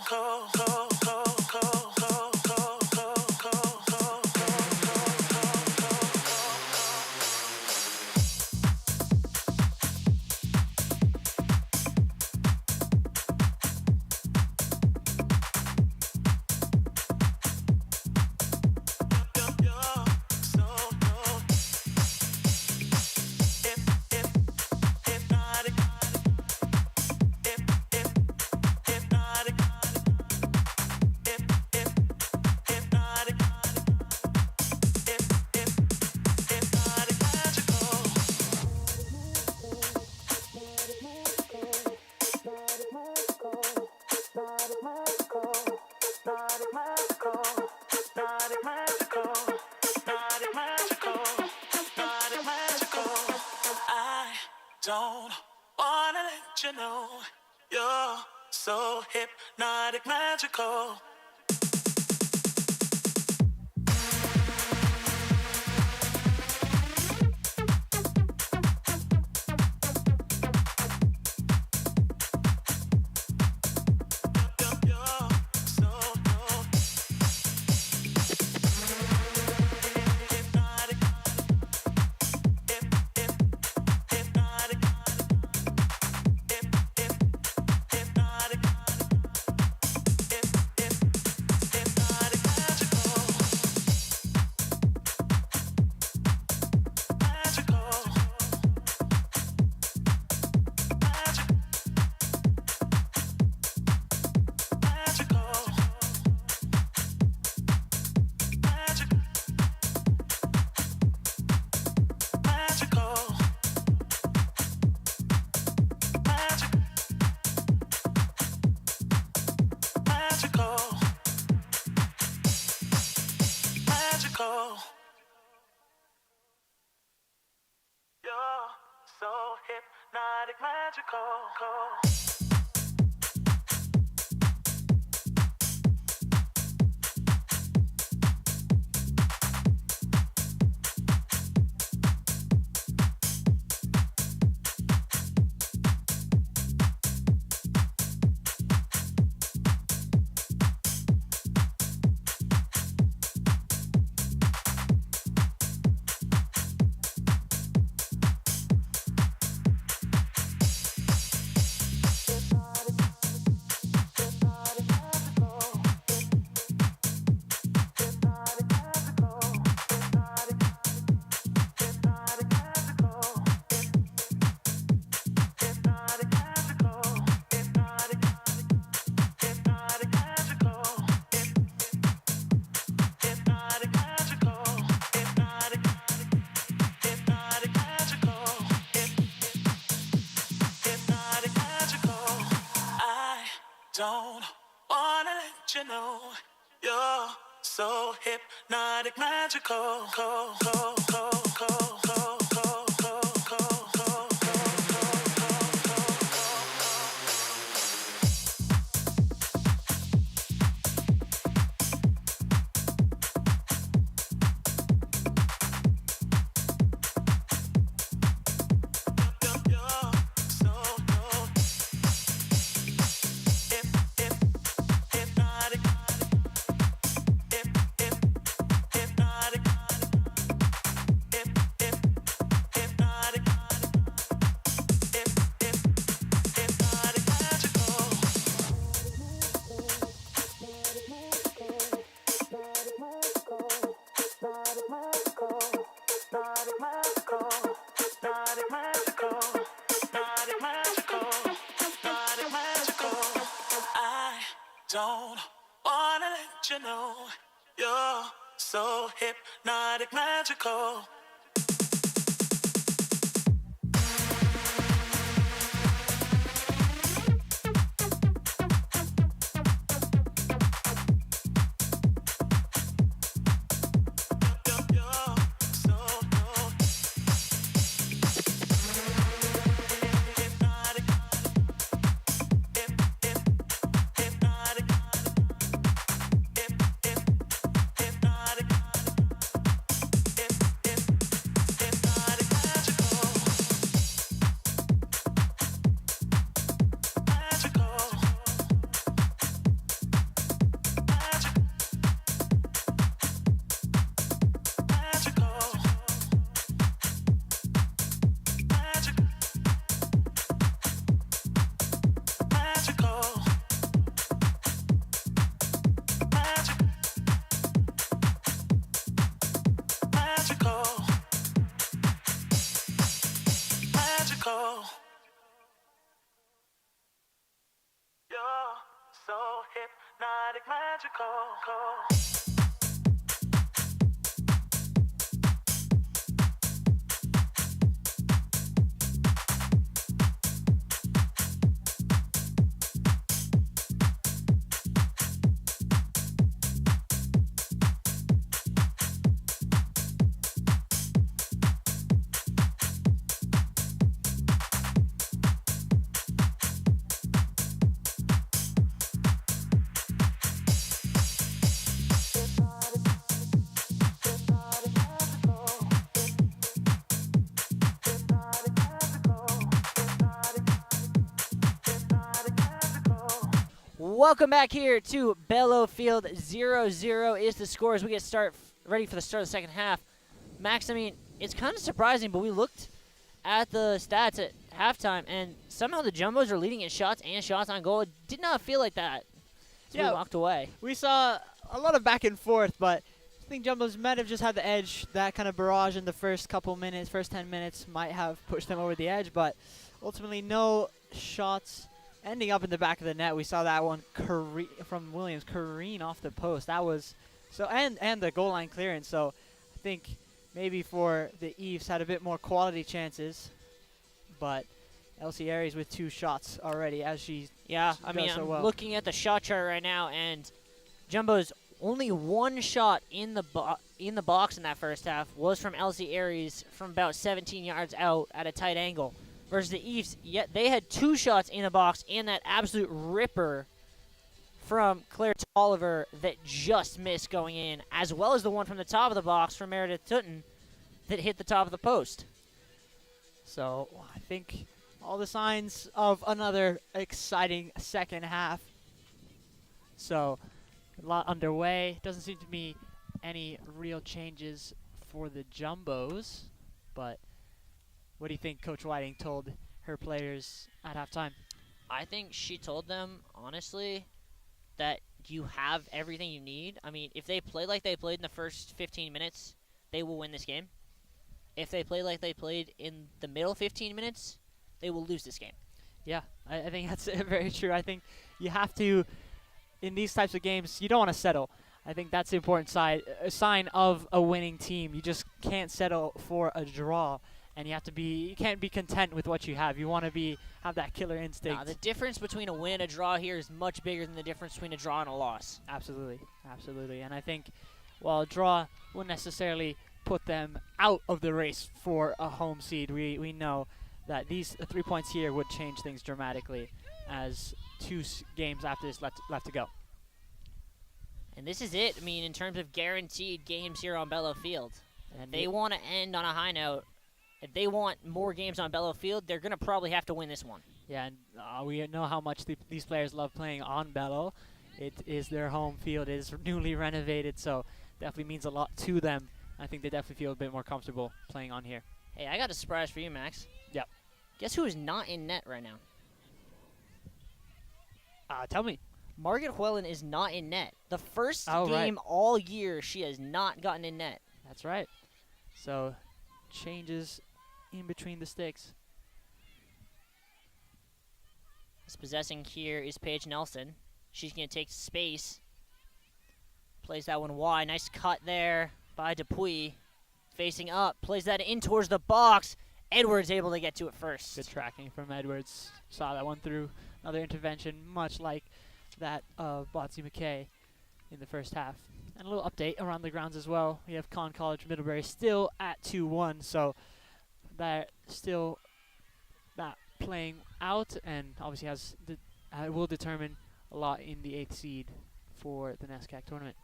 Don't wanna let you know you're so hypnotic, magical. You're so hypnotic, magical. Don't wanna let you know you're so hypnotic, magical. Don't wanna let you know you're so hypnotic, magical. Hypnotic, magical. Welcome back here to Bellow Field. 0-0 is the score as we get ready for the start of the second half. Max, I mean, it's kind of surprising, but we looked at the stats at halftime, and somehow the Jumbos are leading in shots and shots on goal. It did not feel like that as we walked away. We saw a lot of back and forth, but I think Jumbos might have just had the edge. That kind of barrage in the first couple minutes, first 10 minutes, might have pushed them over the edge, but ultimately no shots ending up in the back of the net. We saw that one from Williams careen off the post. That was so, and the goal line clearance. So I think maybe for the Eves had a bit more quality chances, but Elsie Aries with 2 shots already as she I mean, so I'm well. looking at the shot chart right now, and Jumbo's only 1 shot in the box in that first half was from Elsie Aries from about 17 yards out at a tight angle. Versus the Eves, yet they had 2 shots in the box and that absolute ripper from Claire Tolliver that just missed going in, as well as the one from the top of the box from Meredith Tutton that hit the top of the post. So I think all the signs of another exciting second half. So a lot underway. Doesn't seem to be any real changes for the Jumbos, but what do you think Coach Whiting told her players at halftime? I think she told them, honestly, that you have everything you need. I mean, if they play like they played in the first 15 minutes, they will win this game. If they play like they played in the middle 15 minutes, they will lose this game. Yeah, I think that's very true. I think you have to, in these types of games, you don't want to settle. I think that's the important sign of a winning team. You just can't settle for a draw. And you can't be content with what you have. You want to have that killer instinct. The difference between a win and a draw here is much bigger than the difference between a draw and a loss. Absolutely, absolutely. And I think while a draw wouldn't necessarily put them out of the race for a home seed, we know that these 3 points here would change things dramatically as 2 games after this left to go. And this is it. I mean, in terms of guaranteed games here on Bellow Field. And they want to end on a high note. If they want more games on Bellow Field, they're going to probably have to win this one. Yeah, and we know how much these players love playing on Bellow. It is their home field. It is newly renovated, so definitely means a lot to them. I think they definitely feel a bit more comfortable playing on here. Hey, I got a surprise for you, Max. Yep. Guess who is not in net right now? Tell me. Margaret Whelen is not in net. The first game right. all year, she has not gotten in net. That's right. So changes in between the sticks. This possessing here is Paige Nelson. She's going to take space. Plays that one wide. Nice cut there by Dupuis. Facing up. Plays that in towards the box. Edwards able to get to it first. Good tracking from Edwards. Saw that one through. Another intervention, much like that of Botsy McKay in the first half. And a little update around the grounds as well. We have Conn College Middlebury still at 2-1, so they're still not playing out, and obviously has will determine a lot in the 8th seed for the NESCAC tournament.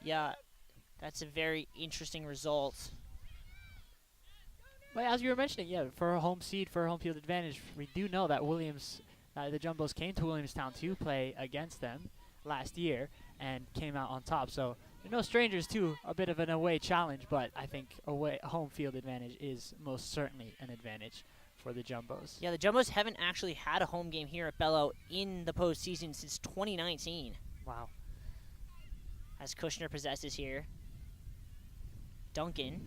Yeah, that's a very interesting result. But as you were mentioning, yeah, for a home seed, for a home field advantage, we do know that the Jumbos came to Williamstown to play against them last year and came out on top. So they're no strangers to a bit of an away challenge, but I think a home field advantage is most certainly an advantage for the Jumbos. Yeah, the Jumbos haven't actually had a home game here at Bello in the postseason since 2019. Wow. As Kushner possesses here. Duncan.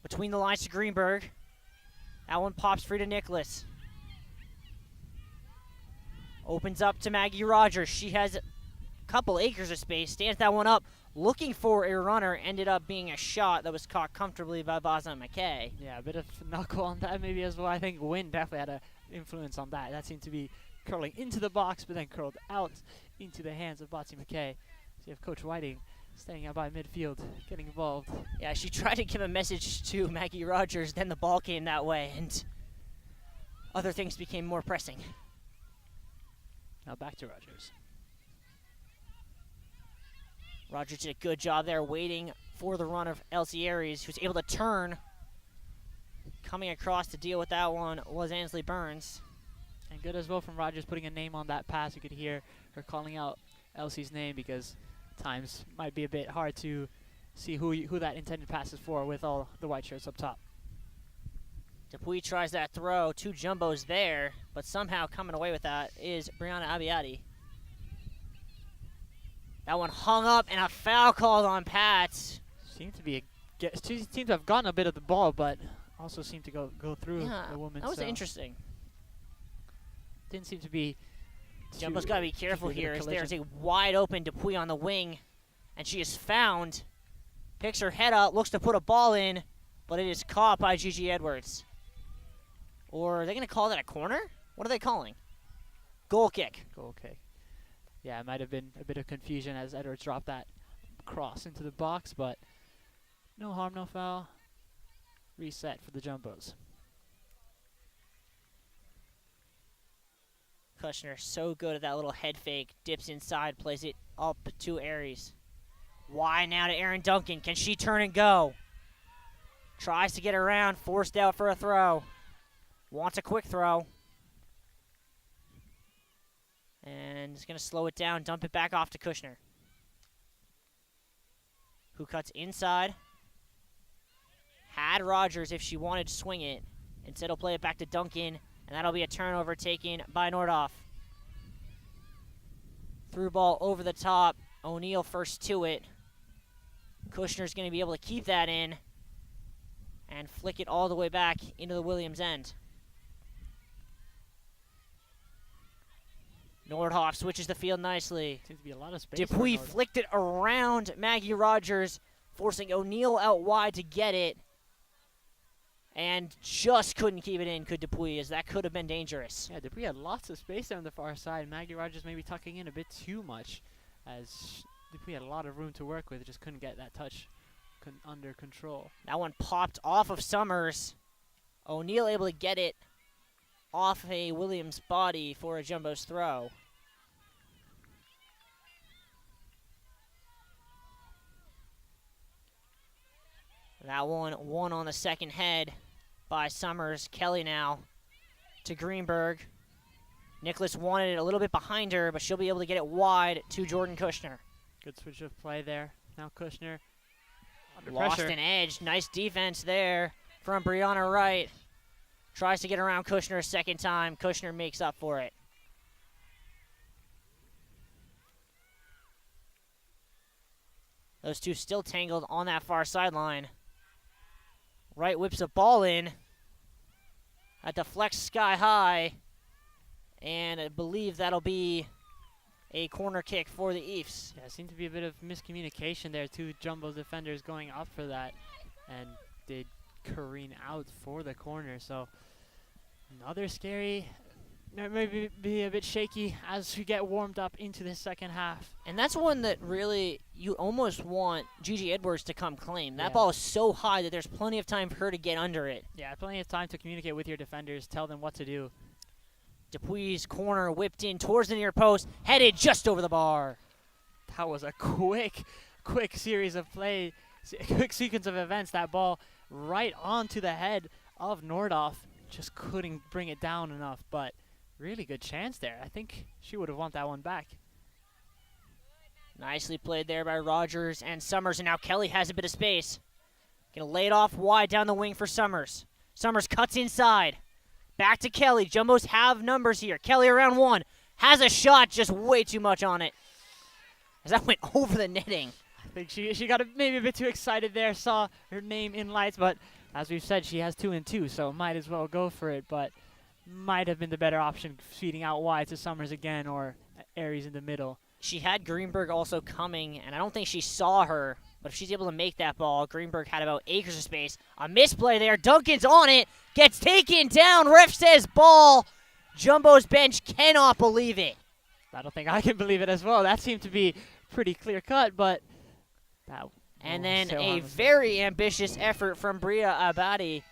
Between the lines to Greenberg. That one pops free to Nicholas. Opens up to Maggie Rogers. She has a couple acres of space. Stands that one up. Looking for a runner. Ended up being a shot that was caught comfortably by Bosna McKay. Yeah, a bit of knuckle on that maybe as well. I think wind definitely had an influence on that. That seemed to be curling into the box, but then curled out into the hands of Botsy McKay. So you have Coach Whiting staying out by midfield, getting involved. Yeah, she tried to give a message to Maggie Rogers, then the ball came that way, and other things became more pressing. Now back to Rogers. Rogers did a good job there waiting for the run of Elsie Aries, who's able to turn. Coming across to deal with that one was Ansley Burns. And good as well from Rogers putting a name on that pass. You could hear her calling out Elsie's name because times might be a bit hard to see who that intended pass is for with all the white shirts up top. Dupuis tries that throw. 2 Jumbos there, but somehow coming away with that is Brianna Abiati. That one hung up and a foul called on Pat. Seemed to have gotten a bit of the ball, but also seemed to go through the woman. That was interesting. Didn't seem to be. Jumbo's got to be careful here as there's a wide open Dupuis on the wing, and she is found. Picks her head up, looks to put a ball in, but it is caught by Gigi Edwards. Or are they going to call that a corner? What are they calling? Goal kick. Goal kick. Yeah, it might have been a bit of confusion as Edwards dropped that cross into the box, but no harm, no foul. Reset for the Jumbos. Kushner so good at that little head fake. Dips inside, plays it up to Aries. Wide now to Erin Duncan. Can she turn and go? Tries to get around, forced out for a throw. Wants a quick throw. And is going to slow it down, dump it back off to Kushner, who cuts inside. Had Rogers if she wanted to swing it. Instead, he'll play it back to Duncan, and that'll be a turnover taken by Nordhoff. Through ball over the top. O'Neal first to it. Kushner's going to be able to keep that in and flick it all the way back into the Williams end. Nordhoff switches the field nicely. Seems to be a lot of space. Dupuis flicked it around Maggie Rogers, forcing O'Neal out wide to get it. And just couldn't keep it in, could Dupuis, as that could have been dangerous. Yeah, Dupuis had lots of space there on the far side. Maggie Rogers maybe tucking in a bit too much, as Dupuis had a lot of room to work with. Just couldn't get that touch under control. That one popped off of Summers. O'Neal able to get it off a Williams body for a Jumbo's throw. That one on the second head by Summers. Kelly now to Greenberg. Nicholas wanted it a little bit behind her, but she'll be able to get it wide to Jordan Kushner. Good switch of play there. Now Kushner under Lost pressure. an edge. Nice defense there from Brianna Wright. Tries to get around Kushner a second time. Kushner makes up for it. Those two still tangled on that far sideline. Wright whips a ball in. That deflects sky high. And I believe that'll be a corner kick for the Eefs. Yeah, seemed to be a bit of miscommunication there. Two Jumbo defenders going up for that, and did careen out for the corner. So another scary, maybe be a bit shaky as we get warmed up into the second half. And that's one that really you almost want Gigi Edwards to come claim. That Yeah. ball is so high that there's plenty of time for her to get under it. Yeah, plenty of time to communicate with your defenders, tell them what to do. Dupuis' corner whipped in towards the near post, headed just over the bar. That was a quick series of play, quick sequence of events. That ball right onto the head of Nordhoff. Just couldn't bring it down enough, but really good chance there. I think she would have won that one back. Nicely played there by Rogers and Summers, and now Kelly has a bit of space. Gonna lay it off wide down the wing for Summers. Summers cuts inside. Back to Kelly. Jumbos have numbers here. Kelly around one. Has a shot, just way too much on it. As that went over the netting. I think she got maybe a bit too excited there, saw her name in lights, but as we've said, she has 2 and 2, so might as well go for it, but might have been the better option feeding out wide to Summers again or Aries in the middle. She had Greenberg also coming, and I don't think she saw her, but if she's able to make that ball, Greenberg had about acres of space. A misplay there. Duncan's on it. Gets taken down. Ref says ball. Jumbo's bench cannot believe it. I don't think I can believe it as well. That seemed to be pretty clear cut, but that. And then a very ambitious effort from Bria Abadi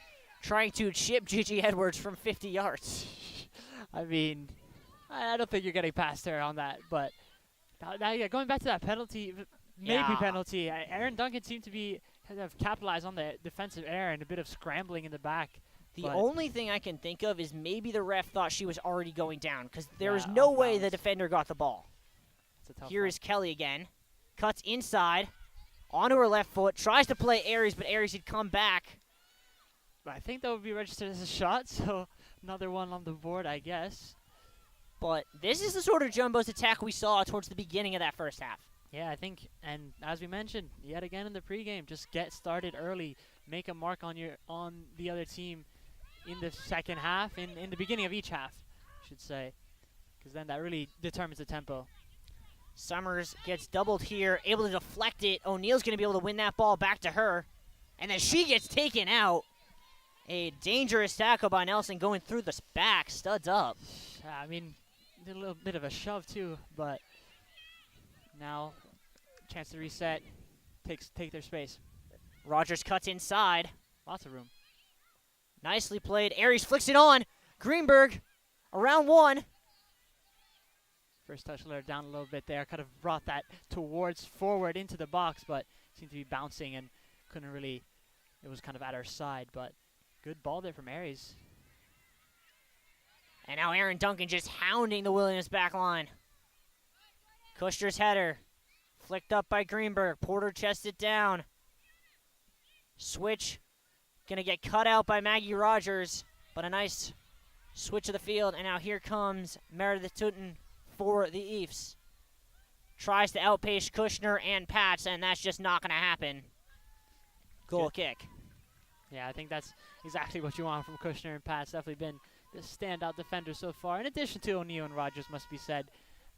trying to chip Gigi Edwards from 50 yards. I mean, I don't think you're getting past her on that, but yeah, going back to that penalty, maybe penalty. Aaron Duncan seemed to be kind of capitalize on the defensive error and a bit of scrambling in the back. The only thing I can think of is maybe the ref thought she was already going down because there was Yeah, no off way the balance. defender got the ball. It's a tough Here one. is Kelly again. Cuts inside. Onto her left foot. Tries to play Aries, but Aries had come back. I think that would be registered as a shot, so another one on the board, I guess. But this is the sort of Jumbo's attack we saw towards the beginning of that first half. Yeah, I think, and as we mentioned, yet again in the pregame, just get started early, make a mark on the other team in the second half, in the beginning of each half, I should say, because then that really determines the tempo. Summers gets doubled here, able to deflect it. O'Neal's going to be able to win that ball back to her. And then she gets taken out. A dangerous tackle by Nelson going through the back, studs up. I mean, did a little bit of a shove too, but now chance to reset, take their space. Rogers cuts inside. Lots of room. Nicely played. Aries flicks it on. Greenberg around one. First touch let her down a little bit there. Kind of brought that towards forward into the box, but seemed to be bouncing and couldn't really. It was kind of at her side, but good ball there from Aries. And now Aaron Duncan just hounding the Williams back line. Kushner's header. Flicked up by Greenberg. Porter chested down. Switch. Going to get cut out by Maggie Rogers. But a nice switch of the field. And now here comes Meredith Tutten for the Eefs. Tries to outpace Kushner and Pats, and that's just not going to happen. Goal kick. Yeah, I think that's exactly what you want from Kushner and Pats. Definitely been the standout defender so far, in addition to O'Neal and Rogers, must be said.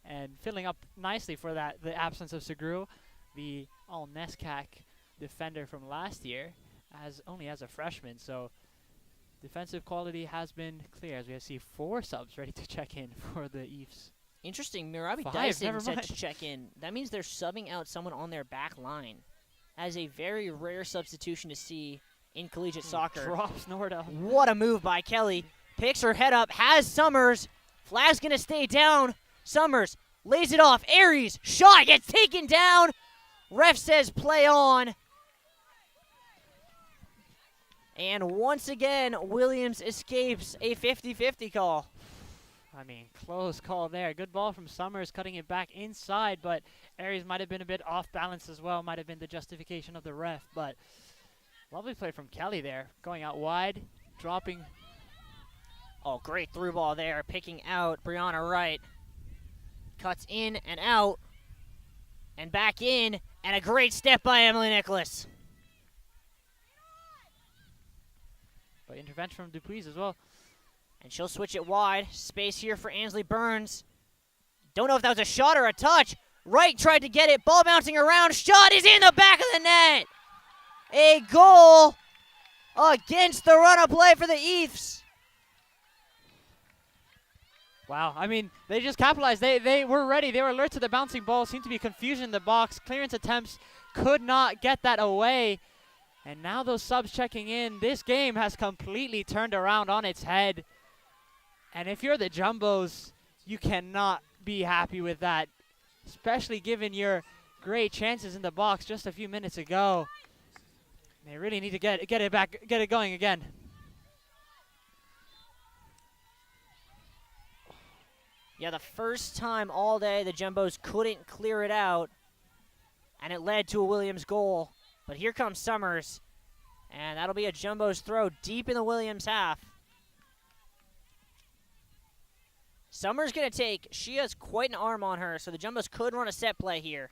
And filling up nicely for that, the absence of Segru, the all-NESCAC defender from last year, only as a freshman. So defensive quality has been clear, as we see 4 subs ready to check in for the Eefs. Interesting. Mirabi 5, Dyson never said mind. to check in. That means they're subbing out someone on their back line. As a very rare substitution to see in collegiate soccer. Drops Norda. What a move by Kelly. Picks her head up, has Summers. Flag's going to stay down. Summers lays it off. Aries, shot, gets taken down. Ref says play on. And once again, Williams escapes a 50-50 call. I mean, close call there. Good ball from Summers, cutting it back inside, but Aries might have been a bit off balance as well. Might have been the justification of the ref, but lovely play from Kelly there. Going out wide, dropping. Oh, great through ball there, picking out Brianna Wright. Cuts in and out, and back in, and a great step by Emily Nicholas. But intervention from Dupuis as well. And she'll switch it wide. Space here for Ansley Burns. Don't know if that was a shot or a touch. Wright tried to get it. Ball bouncing around. Shot is in the back of the net. A goal against the run of play for the Ephs. Wow, I mean, they just capitalized. They were ready. They were alert to the bouncing ball. Seemed to be confusion in the box. Clearance attempts could not get that away. And now those subs checking in. This game has completely turned around on its head. And if you're the Jumbos, you cannot be happy with that, especially given your great chances in the box just a few minutes ago. They really need to get it going again. Yeah, the first time all day the Jumbos couldn't clear it out, and it led to a Williams goal. But here comes Summers, and that'll be a Jumbos throw deep in the Williams half. Summers going to take, she has quite an arm on her, so the Jumbos could run a set play here.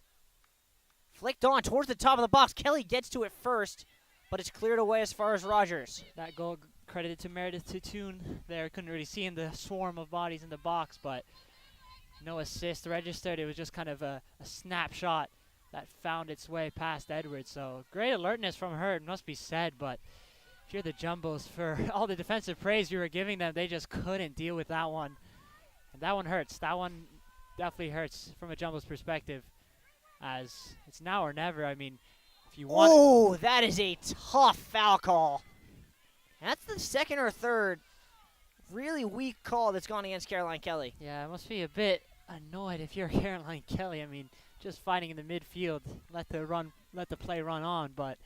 Flicked on towards the top of the box. Kelly gets to it first, but it's cleared away as far as Rogers. That goal credited to Meredith Tutun there. Couldn't really see in the swarm of bodies in the box, but no assist registered. It was just kind of a snapshot that found its way past Edwards. So great alertness from her, it must be said, but if you're the Jumbos, for all the defensive praise you were giving them, they just couldn't deal with that one. And that one hurts. That one definitely hurts from a Jumbos perspective, as it's now or never. I mean, if you want... Oh, that is a tough foul call. And that's the second or third really weak call that's gone against Caroline Kelly. Yeah, it must be a bit annoyed if you're Caroline Kelly. I mean, just fighting in the midfield, let the play run on. But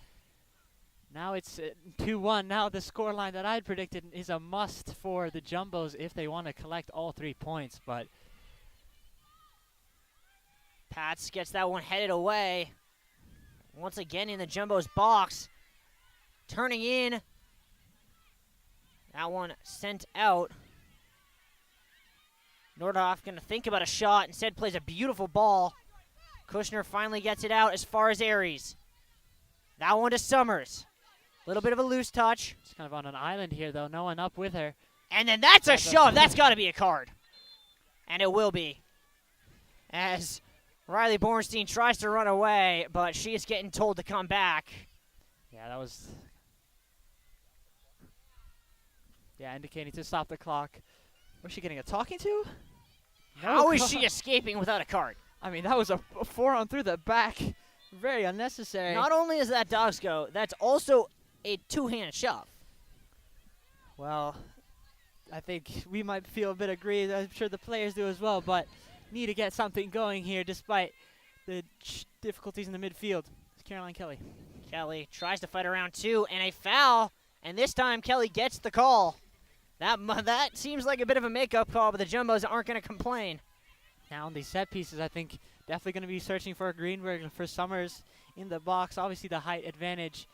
now it's 2-1. Now the scoreline that I'd predicted is a must for the Jumbos if they want to collect all 3 points. But Pats gets that one headed away. Once again in the Jumbos box. Turning in. That one sent out. Nordhoff going to think about a shot. Instead plays a beautiful ball. Kushner finally gets it out as far as Aries. That one to Summers. A little bit of a loose touch. She's kind of on an island here, though. No one up with her. And then that's a shove. That's got to be a card. And it will be. As Riley Bornstein tries to run away, but she is getting told to come back. Yeah, that was... Yeah, indicating to stop the clock. Was she getting a talking to? How is she escaping without a card? I mean, that was a forearm through the back. Very unnecessary. Not only is that dog's go, that's also a two-hand shove. Well, I think we might feel a bit aggrieved. I'm sure the players do as well, but need to get something going here despite the difficulties in the midfield. It's Caroline Kelly. Kelly tries to fight around two, and a foul. And this time, Kelly gets the call. That seems like a bit of a makeup call, but the Jumbos aren't going to complain. Now on these set pieces, I think definitely going to be searching for Greenberg and for Summers in the box. Obviously, the height advantage.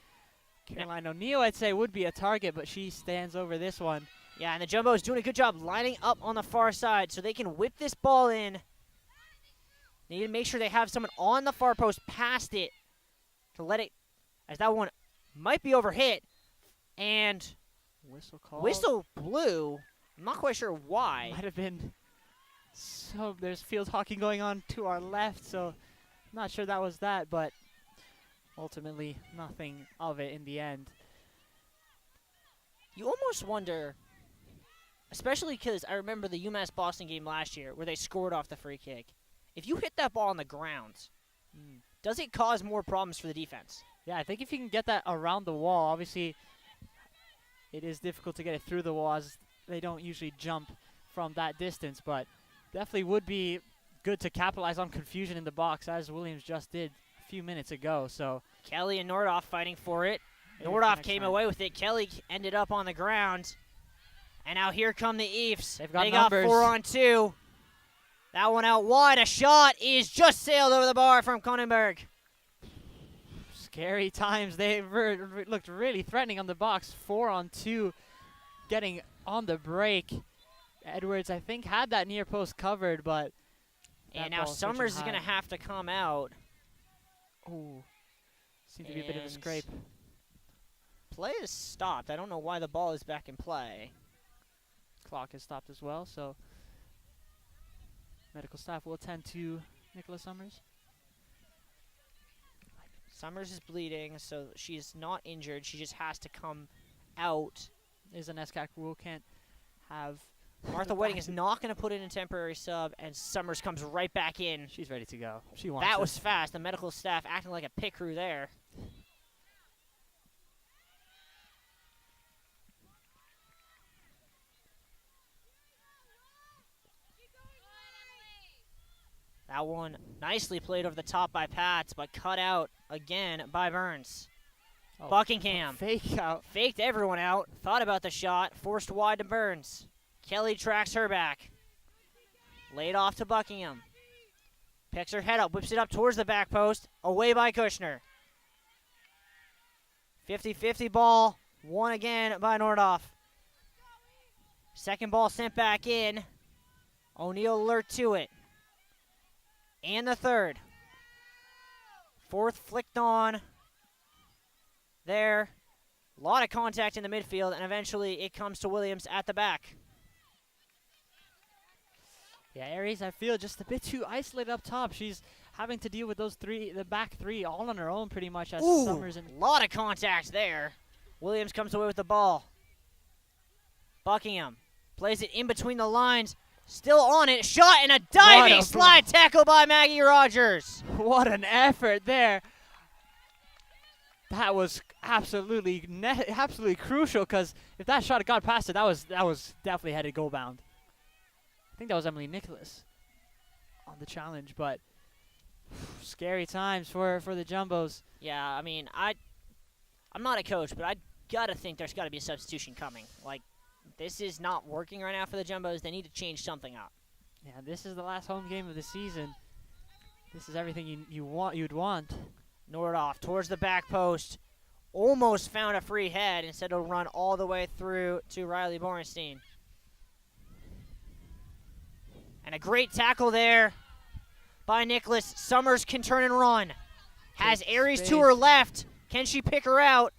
Caroline O'Neill, I'd say, would be a target, but she stands over this one. Yeah, and the Jumbos doing a good job lining up on the far side so they can whip this ball in. They need to make sure they have someone on the far post past it to let it, as that one might be overhit. And whistle call. Whistle blew. I'm not quite sure why. Might have been. So there's field hockey going on to our left, so I'm not sure that was that, but ultimately nothing of it in the end. You almost wonder, especially because I remember the UMass Boston game last year where they scored off the free kick. If you hit that ball on the ground, does it cause more problems for the defense? Yeah, I think if you can get that around the wall, obviously it is difficult to get it through the wall as they don't usually jump from that distance, but definitely would be good to capitalize on confusion in the box as Williams just did a few minutes ago. So Kelly and Nordhoff fighting for it. Nordhoff came away with it. Kelly ended up on the ground. And now here come the Ephs. They got 4-on-2. That one out wide. A shot is just sailed over the bar from Kronenberg. Scary times. They looked really threatening on the box. 4-on-2 getting on the break. Edwards, I think, had that near post covered, but... And now Summers is going to have to come out. Ooh. Seemed to be a bit of a scrape. Play is stopped. I don't know why the ball is back in play. clock is stopped as well, so medical staff will attend to Nicholas Summers. Summers is bleeding, so she's not injured. She just has to come out. There's an SCAC rule, can't have... Martha Wedding is not going to put in a temporary sub, and Summers comes right back in. She's ready to go. She wants That it. was fast. The medical staff acting like a pit crew there. That one nicely played over the top by Pats, but cut out again by Burns. Oh, Buckingham fake out. faked everyone out, thought about the shot, forced wide to Burns. Kelly tracks her back. Laid off to Buckingham. Picks her head up, whips it up towards the back post, away by Kushner. 50-50 ball, won again by Nordoff. Second ball sent back in. O'Neal alert to it. And the third. Fourth flicked on. There. A lot of contact in the midfield, and eventually it comes to Williams at the back. Yeah, Aries, I feel just a bit too isolated up top. She's having to deal with those the back three, all on her own pretty much as Summers and... A lot of contact there. Williams comes away with the ball. Buckingham plays it in between the lines. Still on it. Shot and a diving slide tackle by Maggie Rogers. What an effort there. That was absolutely crucial, because if that shot had got past it, that was definitely headed goal bound. I think that was Emily Nicholas on the challenge, but scary times for the Jumbos. Yeah, I mean, I'm not a coach, but I gotta think there's gotta be a substitution coming. Like, this is not working right now for the Jumbos. They need to change something up. Yeah, this is the last home game of the season. This is everything you'd want. Nordoff towards the back post. Almost found a free head. Instead of run all the way through to Riley Borenstein. And a great tackle there by Nicholas. Summers can turn and run. Has Aries to her left. Can she pick her out?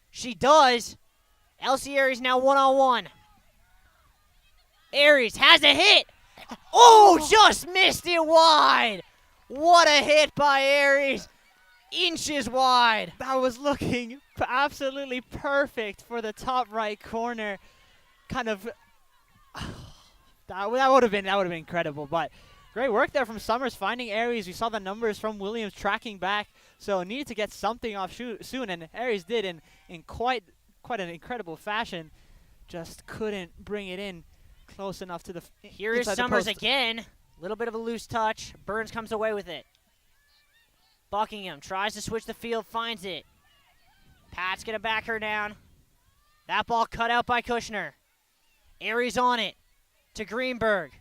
She does. Elsie Aries now one-on-one. Aries has a hit. Oh, just missed it wide. What a hit by Aries. Inches wide. That was looking absolutely perfect for the top right corner. Kind of... That would have been incredible, but great work there from Summers finding Aries. We saw the numbers from Williams tracking back, so needed to get something off soon, and Aries did in quite an incredible fashion. Just couldn't bring it in close enough to the. Here is Summers again. A little bit of a loose touch. Burns comes away with it. Buckingham tries to switch the field, finds it. Pat's gonna back her down. That ball cut out by Kushner. Aries on it. To Greenberg.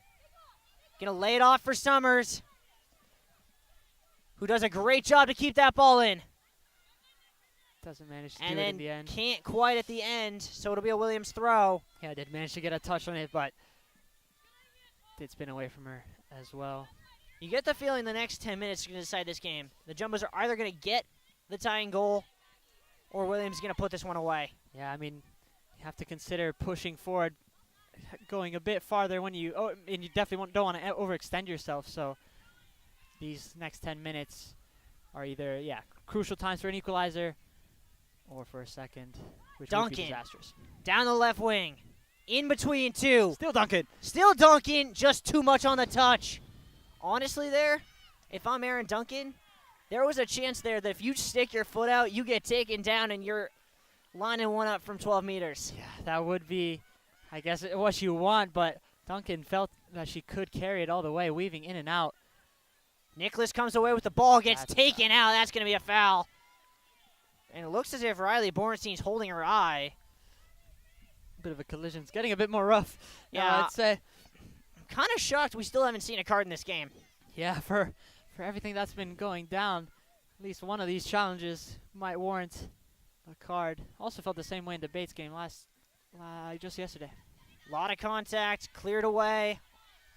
Gonna lay it off for Summers, who does a great job to keep that ball in. Doesn't manage to do it in the end. Can't quite at the end, so it'll be a Williams throw. Yeah, did manage to get a touch on it, but did spin away from her as well. You get the feeling the next 10 minutes are going to decide this game. The Jumbos are either going to get the tying goal, or Williams is going to put this one away. Yeah, I mean, you have to consider pushing forward, going a bit farther when you, and you definitely don't want to overextend yourself. So these next 10 minutes are either, crucial times for an equalizer or for a second, which would be disastrous. Down the left wing, in between two. Still Duncan. Still Duncan, just too much on the touch. Honestly there, if I'm Aaron Duncan, there was a chance there that if you stick your foot out, you get taken down and you're lining one up from 12 meters. Yeah, that would be, I guess, what you want, but Duncan felt that she could carry it all the way, weaving in and out. Nicholas comes away with the ball, gets taken out. That's going to be a foul. And it looks as if Riley Borenstein's holding her eye. Bit of a collision. It's getting a bit more rough. Yeah, I'd say. I'm kind of shocked we still haven't seen a card in this game. Yeah, for everything that's been going down, at least one of these challenges might warrant a card. Also felt the same way in the Bates game just yesterday. A lot of contact, cleared away.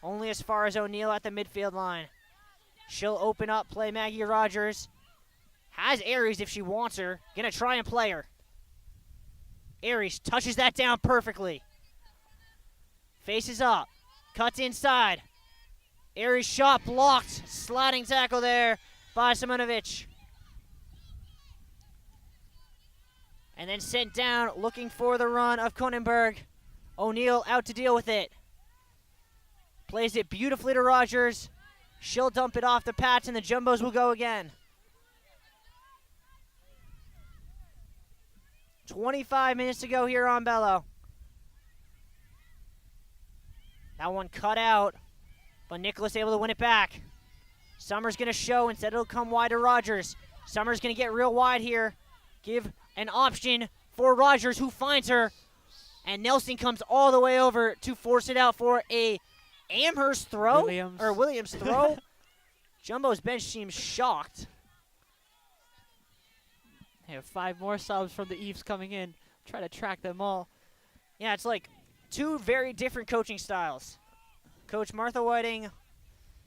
Only as far as O'Neal at the midfield line. She'll open up, play Maggie Rogers. Has Aries if she wants her. Gonna try and play her. Aries touches that down perfectly. Faces up. Cuts inside. Aries shot blocked. Sliding tackle there by Simonovic. And then sent down, looking for the run of Kronenberg. O'Neal out to deal with it. Plays it beautifully to Rogers. She'll dump it off the patch, and the Jumbos will go again. 25 minutes to go here on Bello. That one cut out, but Nicholas able to win it back. Summers going to show. Instead, it'll come wide to Rogers. Summers going to get real wide here. Give an option for Rogers, who finds her. And Nelson comes all the way over to force it out for a Amherst throw. Williams throw. Jumbo's bench seems shocked. They have 5 more subs from the Eves coming in. Try to track them all. Yeah, it's like 2 very different coaching styles. Coach Martha Whiting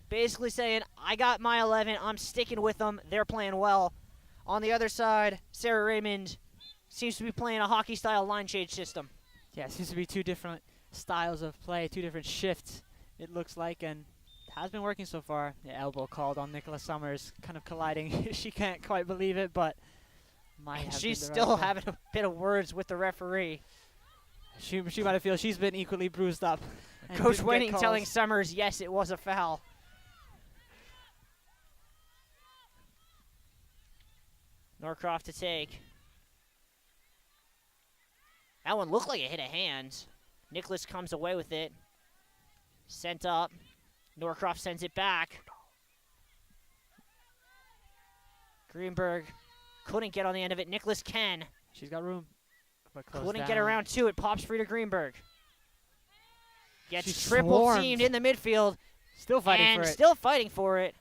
basically saying, I got my 11, I'm sticking with them, they're playing well. On the other side, Sarah Raymond seems to be playing a hockey-style line change system. Yeah, it seems to be 2 different styles of play, 2 different shifts, it looks like, and has been working so far. The elbow called on Nicholas Summers, kind of colliding. She can't quite believe it, but might have she's been the still right having a bit of words with the referee. She might have feel she's been equally bruised up. Coach Whiting telling Summers, yes, it was a foul. Norcroft to take. That one looked like it hit a hand. Nicholas comes away with it. Sent up. Norcroft sends it back. Greenberg couldn't get on the end of it. Nicholas can. She's got room. Couldn't get around to it. Pops free to Greenberg. Gets She's triple swarmed. teamed in the midfield. Still fighting for it. Still fighting for it.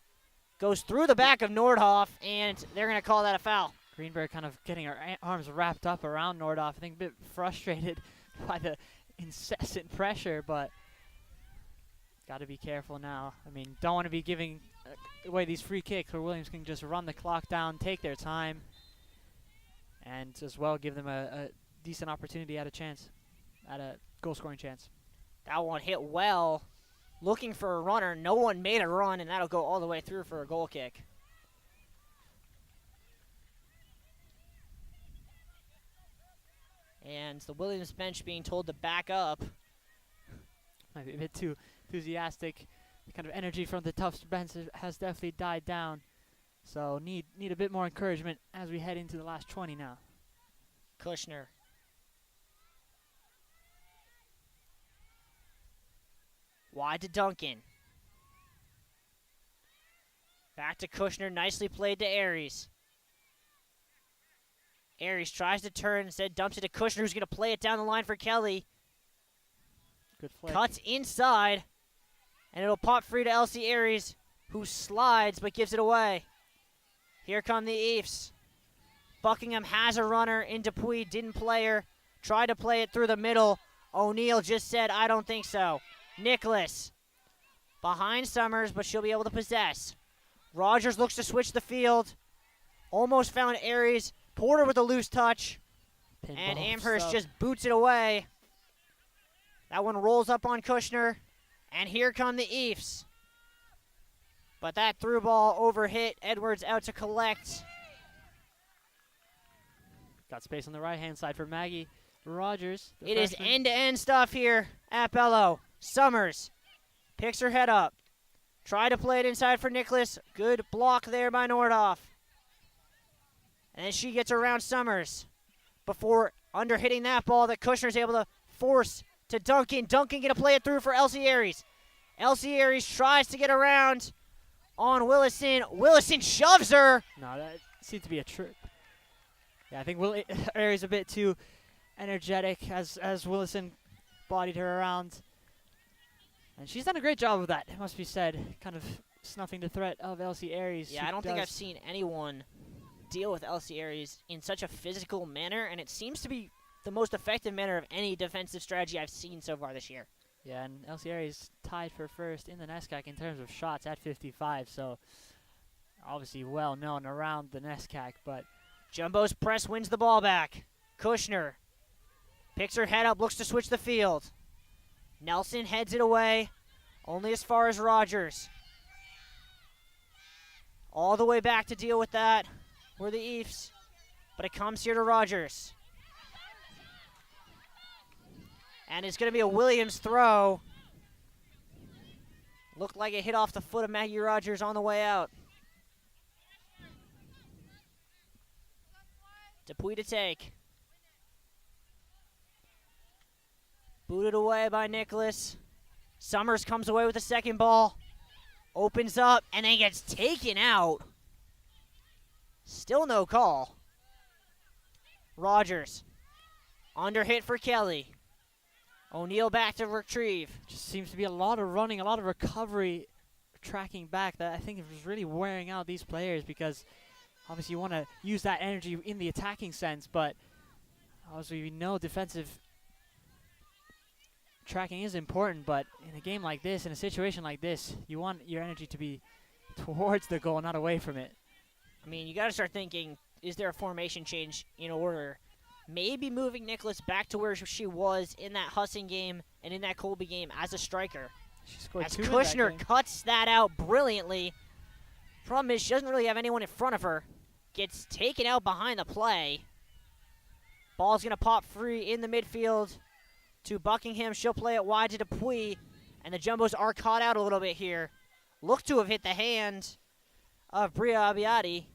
Goes through the back of Nordhoff, and they're going to call that a foul. Greenberg kind of getting her arms wrapped up around Nordhoff. I think a bit frustrated by the incessant pressure, but got to be careful now. I mean, don't want to be giving away these free kicks where Williams can just run the clock down, take their time, and as well give them a decent opportunity at a goal-scoring chance. That one hit well. Looking for a runner. No one made a run, and that'll go all the way through for a goal kick. And the Williams bench being told to back up. Might be a bit too enthusiastic. The kind of energy from the Tufts bench has definitely died down. So need a bit more encouragement as we head into the last 20 now. Kushner. Wide to Duncan. Back to Kushner. Nicely played to Aries. Aries tries to turn, instead dumps it to Kushner, who's going to play it down the line for Kelly. Good flick. Cuts inside, and it'll pop free to Elsie Aries, who slides but gives it away. Here come the Eefs. Buckingham has a runner in Dupuy, didn't play her. Tried to play it through the middle. O'Neal just said, I don't think so. Nicholas behind Summers, but she'll be able to possess. Rogers looks to switch the field. Almost found Aries. Porter with a loose touch. And Amherst just boots it away. That one rolls up on Kushner. And here come the Eefs. But that through ball overhit. Edwards out to collect. Got space on the right-hand side for Maggie Rogers. It is end-to-end stuff here at Bello. Summers picks her head up. Try to play it inside for Nicholas. Good block there by Nordhoff. And then she gets around Summers before under hitting that ball that Kushner's able to force to Duncan. Duncan going to play it through for Elsie Aries. Elsie Aries tries to get around on Willison. Willison shoves her. No, that seemed to be a trip. Yeah, I think Aries a bit too energetic as Willison bodied her around. And she's done a great job of that, it must be said. Kind of snuffing the threat of Elsie Aries. Yeah, I don't think I've seen anyone deal with Elsie Aries in such a physical manner, and it seems to be the most effective manner of any defensive strategy I've seen so far this year. Yeah, and Elsie Aries tied for first in the NESCAC in terms of shots at 55, so obviously well known around the NESCAC, but Jumbo's press wins the ball back. Kushner picks her head up, looks to switch the field. Nelson heads it away, only as far as Rogers. All the way back to deal with that were the Eefs, but it comes here to Rogers. And it's going to be a Williams throw. Looked like it hit off the foot of Maggie Rogers on the way out. Dupuy to take. Booted away by Nicholas. Summers comes away with the second ball. Opens up and then gets taken out. Still no call. Rogers. Under hit for Kelly. O'Neal back to retrieve. Just seems to be a lot of running, a lot of recovery, tracking back that I think is really wearing out these players because obviously you want to use that energy in the attacking sense, but obviously we know defensive tracking is important, but in a game like this, in a situation like this, you want your energy to be towards the goal, not away from it. I mean, you got to start thinking, is there a formation change in order? Maybe moving Nicholas back to where she was in that Husson game and in that Colby game as a striker. She scored as 2 in Kushner that game. cuts that out brilliantly. Problem is she doesn't really have anyone in front of her. Gets taken out behind the play. Ball's going to pop free in the midfield to Buckingham. She'll play it wide to Dupuy. And the Jumbos are caught out a little bit here. Look to have hit the hand of Bria Abiati.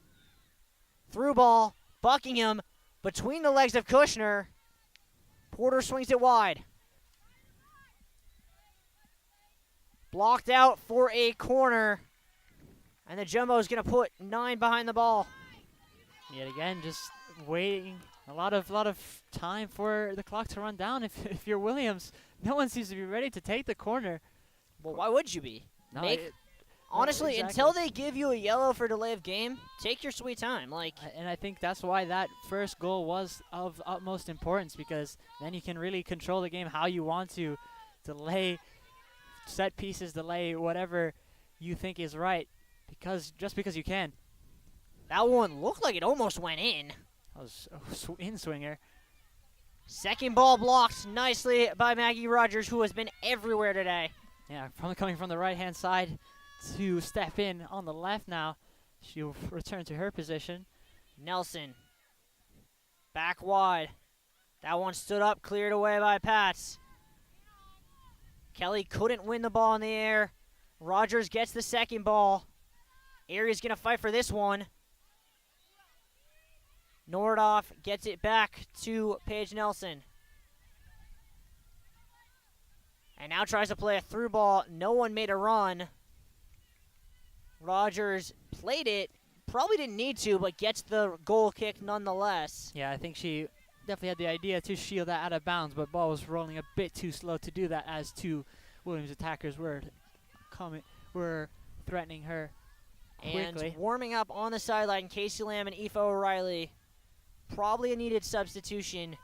Through ball. Buckingham between the legs of Kushner. Porter swings it wide. Blocked out for a corner. And the Jumbo's going to put 9 behind the ball. Yet again, just waiting. A lot of time for the clock to run down. If you're Williams, no one seems to be ready to take the corner. Well, why would you be? No, Honestly, exactly. until they give you a yellow for delay of game, take your sweet time. And I think that's why that first goal was of utmost importance, because then you can really control the game how you want to. Delay set pieces, delay whatever you think is right, just because you can. That one looked like it almost went in. That was a in-swinger. Second ball blocked nicely by Maggie Rogers, who has been everywhere today. Yeah, coming from the right-hand side to step in on the left now. She'll return to her position. Nelson. Back wide. That one stood up, cleared away by Pats. Kelly couldn't win the ball in the air. Rogers gets the second ball. Aria's going to fight for this one. Nordoff gets it back to Paige Nelson. And now tries to play a through ball. No one made a run. Rogers played it. Probably didn't need to, but gets the goal kick nonetheless. Yeah, I think she definitely had the idea to shield that out of bounds, but ball was rolling a bit too slow to do that, as two Williams attackers were threatening her quickly. And warming up on the sideline, Casey Lamb and Aoife O'Reilly. Probably a needed substitution,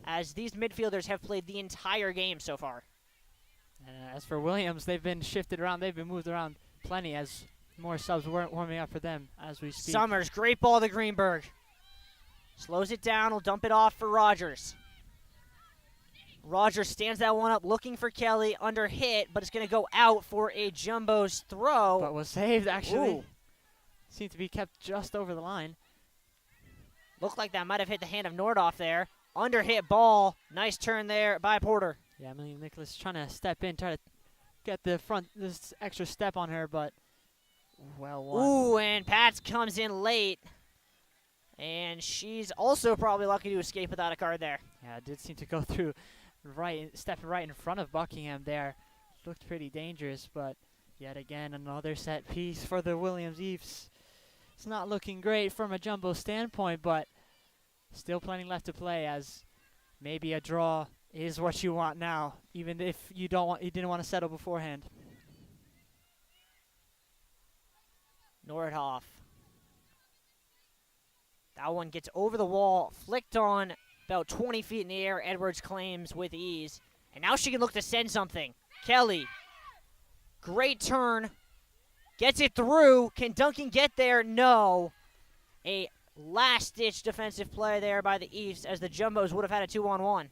as these midfielders have played the entire game so far. As for Williams, they've been shifted around. They've been moved around plenty as more subs weren't warming up for them as we speak. Summers, great ball to Greenberg. Slows it down, will dump it off for Rogers. Rogers stands that one up, looking for Kelly, under hit, but it's going to go out for a Jumbo's throw. But was saved, actually. Ooh. Seemed to be kept just over the line. Looked like that might have hit the hand of Nordoff there. Under hit ball. Nice turn there by Porter. Yeah, Emily Nicholas trying to step in, try to get this extra step on her, but well won. Ooh, and Pats comes in late. And she's also probably lucky to escape without a card there. Yeah, it did seem to go through stepping right in front of Buckingham there. Looked pretty dangerous, but yet again, another set piece for the Williams Eefs. It's not looking great from a Jumbo standpoint, but still plenty left to play, as maybe a draw is what you want now, even if you didn't want to settle beforehand. Nordhoff. That one gets over the wall, flicked on about 20 feet in the air. Edwards claims with ease. And now she can look to send something. Kelly. Great turn. Gets it through. Can Duncan get there? No. A last-ditch defensive play there by the East, as the Jumbos would have had a 2-on-1.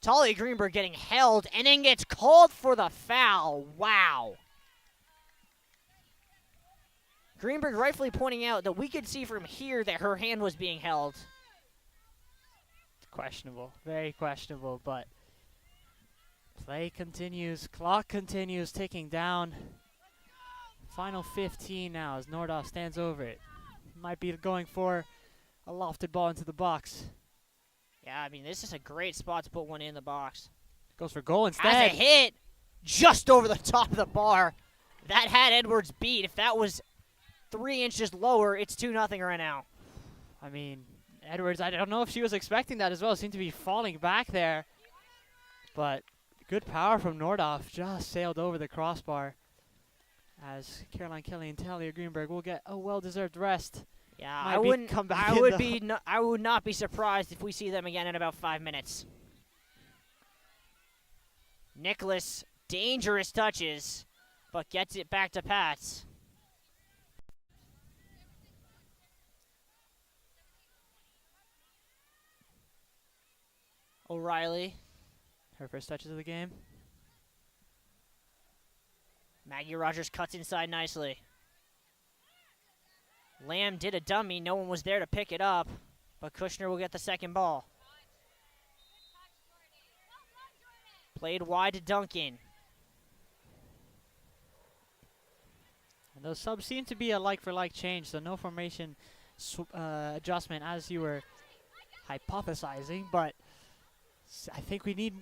Talia Greenberg getting held and then gets called for the foul. Wow. Greenberg rightfully pointing out that we could see from here that her hand was being held. Questionable, very questionable, but play continues, clock continues ticking down. Final 15 now as Nordhoff stands over it. Might be going for a lofted ball into the box. Yeah, I mean, this is a great spot to put one in the box. Goes for goal instead. Has a hit just over the top of the bar. That had Edwards beat. If that was 3 inches lower, it's 2-0 right now. I mean, Edwards, I don't know if she was expecting that as well. Seemed to be falling back there. But good power from Nordhoff. Just sailed over the crossbar. As Caroline Kelly and Talia Greenberg will get a well-deserved rest. Yeah, I would not be surprised if we see them again in about 5 minutes. Nicholas, dangerous touches, but gets it back to Pats. O'Reilly. Her first touches of the game. Maggie Rogers cuts inside nicely. Lamb did a dummy. No one was there to pick it up, but Kushner will get the second ball. Played wide to Duncan. And those subs seem to be a like-for-like change, so no formation adjustment as you were hypothesizing, but I think we need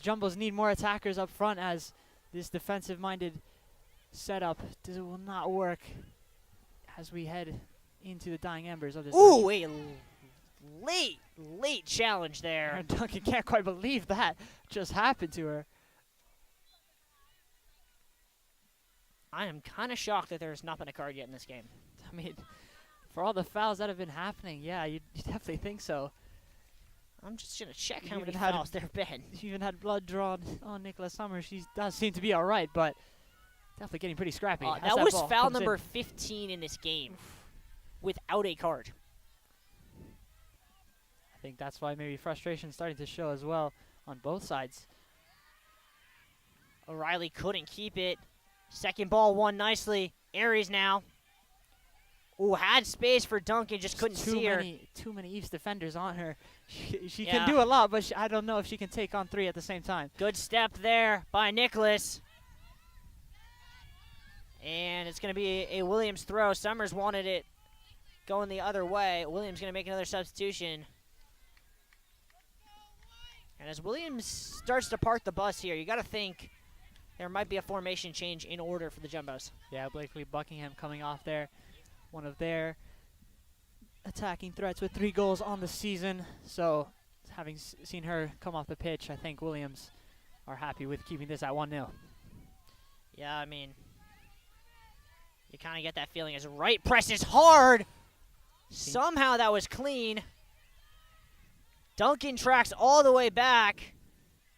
Jumbos need more attackers up front as this defensive-minded setup will not work as we head into the dying embers of this. Ooh, a late challenge there. And Duncan can't quite believe that just happened to her. I am kind of shocked that there's not been a card yet in this game. I mean, for all the fouls that have been happening, yeah, you definitely think so. I'm just going to check how many fouls there have been. She even had blood drawn on Nicholas Summers. She does seem to be all right, but definitely getting pretty scrappy. That was foul number 15 in this game without a card. I think that's why maybe frustration starting to show as well on both sides. O'Reilly couldn't keep it. Second ball won nicely. Aries now. Ooh, had space for Duncan, just couldn't see her. Too many East defenders on her. She can do a lot, but I don't know if she can take on 3 at the same time. Good step there by Nicholas. And it's going to be a Williams throw. Summers wanted it going the other way. Williams going to make another substitution. And as Williams starts to park the bus here, you got to think there might be a formation change in order for the Jumbos. Yeah, Blakely Buckingham coming off there. One of their attacking threats with 3 goals on the season. So having seen her come off the pitch, I think Williams are happy with keeping this at 1-0. Yeah, I mean, you kind of get that feeling as right press is hard. Somehow that was clean. Duncan tracks all the way back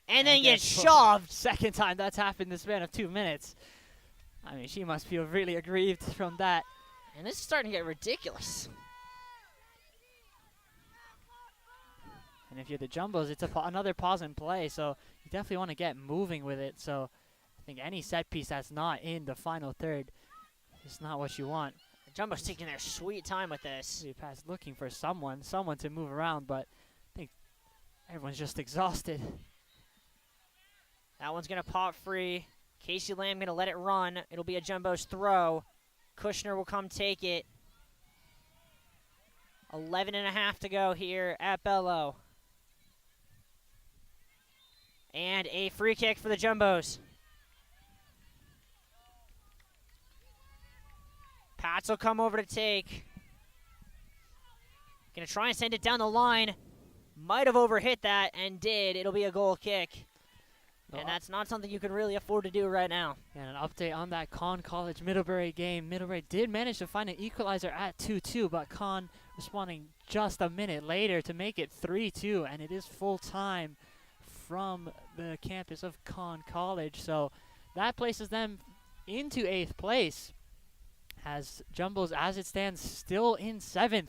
and then gets shoved. Second time that's happened in the span of 2 minutes. I mean, she must feel really aggrieved from that. And this is starting to get ridiculous. And if you're the Jumbos, it's another pause and play, so you definitely want to get moving with it. So I think any set piece that's not in the final third is not what you want. The Jumbos taking their sweet time with this. Pass looking for someone to move around, but I think everyone's just exhausted. That one's going to pop free. Casey Lamb going to let it run. It'll be a Jumbo's throw. Kushner will come take it. 11.5 to go here at Bello. And a free kick for the Jumbos. Pats will come over to take. Going to try and send it down the line. Might have overhit that and did. It'll be a goal kick. And that's not something you can really afford to do right now. And an update on that Conn College Middlebury game. Middlebury did manage to find an equalizer at 2-2, but Conn responding just a minute later to make it 3-2, and it is full time from the campus of Conn College. So that places them into 8th place as Jumbos, as it stands, still in 7th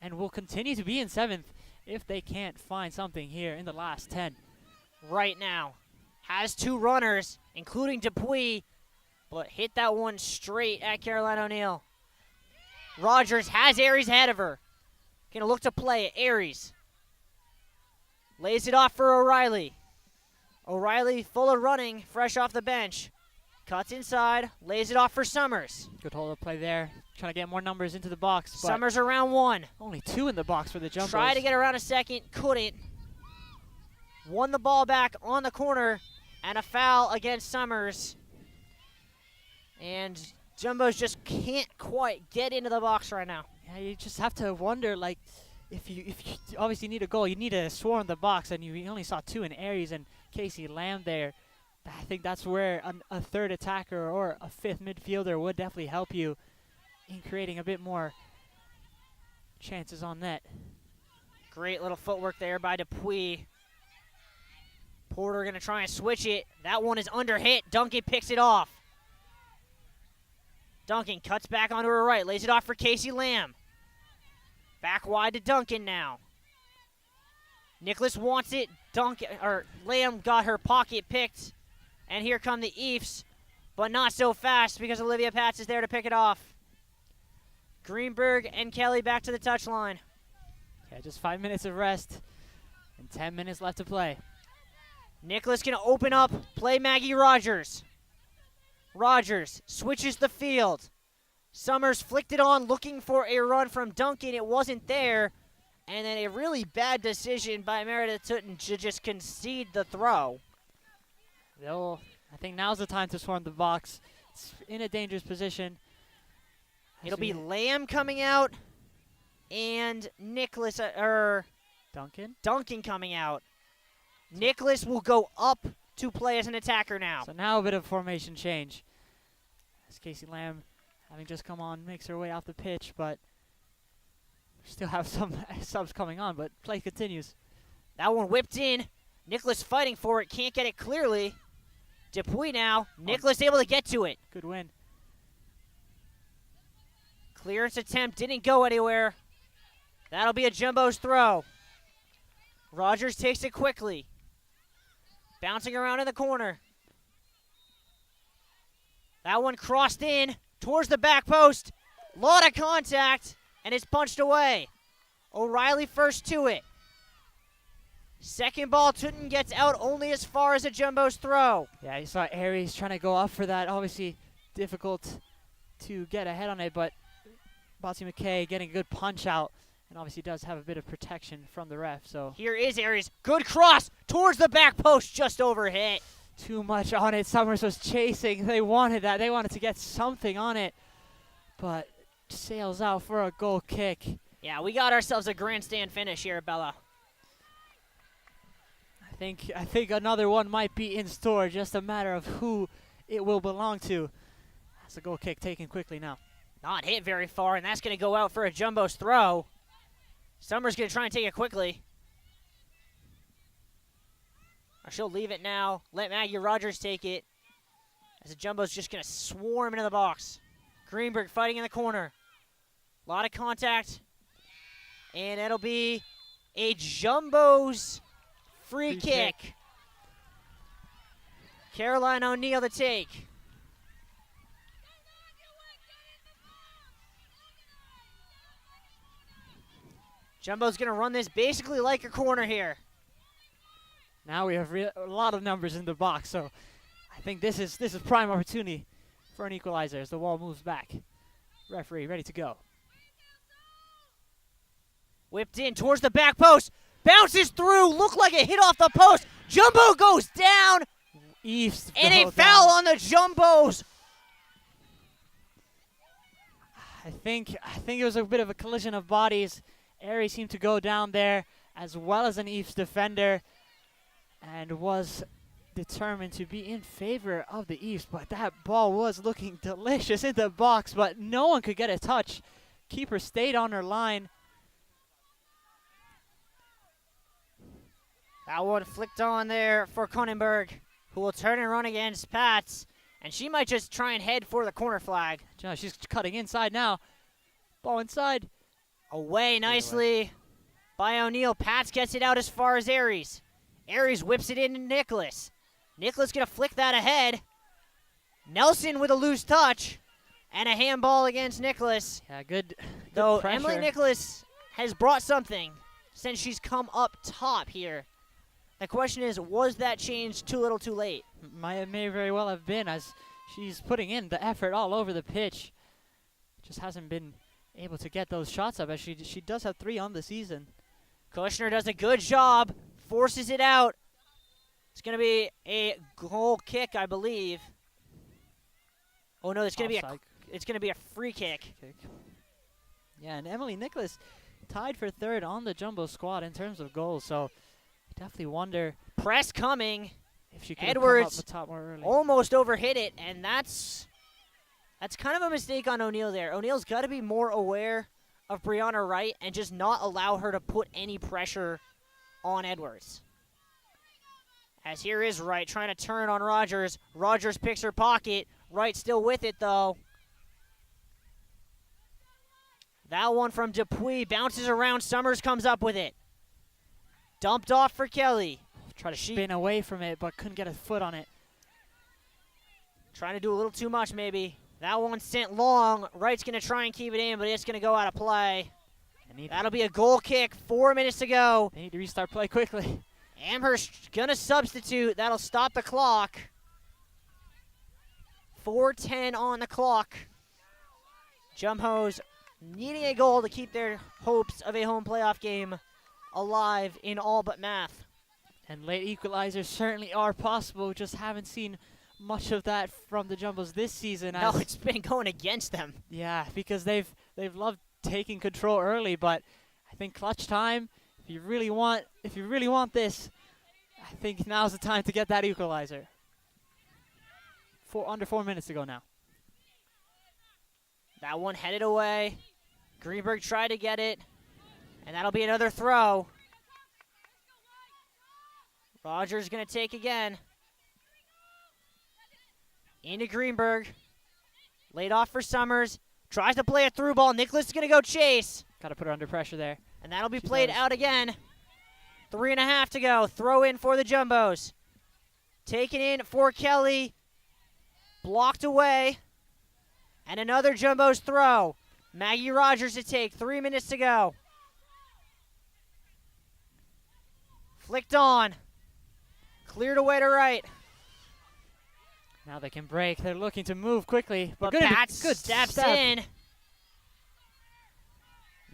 and will continue to be in 7th if they can't find something here in the last 10. right now. Has 2 runners, including Dupuis, but hit that one straight at Caroline O'Neill. Rogers has Aries ahead of her. Gonna look to play it. Aries lays it off for O'Reilly. O'Reilly full of running, fresh off the bench. Cuts inside, lays it off for Summers. Good hold of play there. Trying to get more numbers into the box. But Summers around 1. only 2 in the box for the Jumbos. Tried to get around a second, couldn't. Won the ball back on the corner, and a foul against Summers. And Jumbos just can't quite get into the box right now. Yeah, you just have to wonder, like, if you obviously need a goal, you need to swarm the box, and you only saw 2 in Aries and Casey Lamb there. I think that's where a third attacker or a 5th midfielder would definitely help you in creating a bit more chances on net. Great little footwork there by Dupuis. Porter going to try and switch it. That one is under hit. Duncan picks it off. Duncan cuts back onto her right, lays it off for Casey Lamb. Back wide to Duncan now. Nicholas wants it. Lamb got her pocket picked. And here come the Eefs, but not so fast because Olivia Patz is there to pick it off. Greenberg and Kelly back to the touchline. Yeah, just 5 minutes of rest and 10 minutes left to play. Nicholas can open up, play Maggie Rogers. Rogers switches the field. Summers flicked it on, looking for a run from Duncan. It wasn't there. And then a really bad decision by Meredith Tutton to just concede the throw. I think now's the time to swarm the box. It's in a dangerous position. It'll be Lamb coming out and Nicholas, Duncan coming out. Nicholas will go up to play as an attacker now. So now a bit of formation change. As Casey Lamb, having just come on, makes her way off the pitch, but we still have some subs coming on, but play continues. That one whipped in. Nicholas fighting for it, can't get it clearly. Dupuis now. Nicholas able to get to it. Good win. Clearance attempt didn't go anywhere. That'll be a Jumbo's throw. Rogers takes it quickly. Bouncing around in the corner. That one crossed in towards the back post. Lot of contact, and it's punched away. O'Reilly first to it. Second ball, Tutton gets out only as far as a Jumbo's throw. Yeah, you saw Aries trying to go up for that. Obviously difficult to get ahead on it, but Botsy McKay getting a good punch out, and obviously does have a bit of protection from the ref. So here is Aries. Good cross towards the back post, just over hit. Too much on it. Summers was chasing. They wanted that. They wanted to get something on it, but sails out for a goal kick. Yeah, we got ourselves a grandstand finish here, Bella. I think another one might be in store. Just a matter of who it will belong to. That's a goal kick taken quickly now. Not hit very far, and that's going to go out for a Jumbo's throw. Summers going to try and take it quickly. Or she'll leave it now. Let Maggie Rogers take it. As the Jumbo's just going to swarm into the box. Greenberg fighting in the corner. A lot of contact. And it'll be a Jumbo's free kick. Caroline O'Neill to take. Jumbo's going to run this basically like a corner here. Now we have a lot of numbers in the box, so I think this is prime opportunity for an equalizer as the ball moves back. Referee ready to go. Whipped in towards the back post. Bounces through. Looked like it hit off the post. Jumbo goes down. East and a foul on the Jumbos. I think it was a bit of a collision of bodies. Aries seemed to go down there as well as an East defender and was determined to be in favor of the East, but that ball was looking delicious in the box, but no one could get a touch. Keeper stayed on her line. That one flicked on there for Cronenberg, who will turn and run against Pats, and she might just try and head for the corner flag. She's cutting inside now. Ball inside. Away nicely by O'Neill. Pats gets it out as far as Aries. Aries whips it into Nicholas. Nicholas going to flick that ahead. Nelson with a loose touch. And a handball against Nicholas. Yeah, good Though pressure. Emily Nicholas has brought something since she's come up top here. The question is, was that change too little too late? May very well have been, as she's putting in the effort all over the pitch. Just hasn't been able to get those shots up, as she does have 3 on the season. Kushner does a good job, forces it out. It's going to be a goal kick, I believe. Oh no, it's going to be a free kick. Yeah, and Emily Nicholas tied for 3rd on the Jumbo squad in terms of goals, so definitely wonder press coming. if she could Edwards come up the top more early. Almost overhit it, and that's kind of a mistake on O'Neal there. O'Neal's got to be more aware of Brianna Wright and just not allow her to put any pressure on Edwards. As here is Wright trying to turn on Rogers. Rogers picks her pocket. Wright still with it, though. That one from Dupuis bounces around. Summers comes up with it. Dumped off for Kelly. Try to spin away from it, but couldn't get a foot on it. Trying to do a little too much, maybe. That one sent long. Wright's going to try and keep it in, but it's going to go out of play. That'll be a goal kick. 4 minutes to go. They need to restart play quickly. Amherst going to substitute. That'll stop the clock. 4:10 on the clock. Jumbos needing a goal to keep their hopes of a home playoff game alive in all but math. And late equalizers certainly are possible. Just haven't seen much of that from the Jumbos this season. No, it's been going against them. Yeah, because they've loved taking control early, but I think clutch time, if you really want this, I think now's the time to get that equalizer. Under 4 minutes to go now. That one headed away. Greenberg tried to get it, and that'll be another throw. Rogers going to take again. Into Greenberg. Laid off for Summers. Tries to play a through ball. Nicholas is going to go chase. Got to put her under pressure there. And that'll be played out again. 3.5 to go. Throw in for the Jumbos. Taken in for Kelly. Blocked away. And another Jumbos throw. Maggie Rogers to take. 3 minutes to go. Flicked on. Cleared away to right. Now they can break. They're looking to move quickly. But Bats good steps in.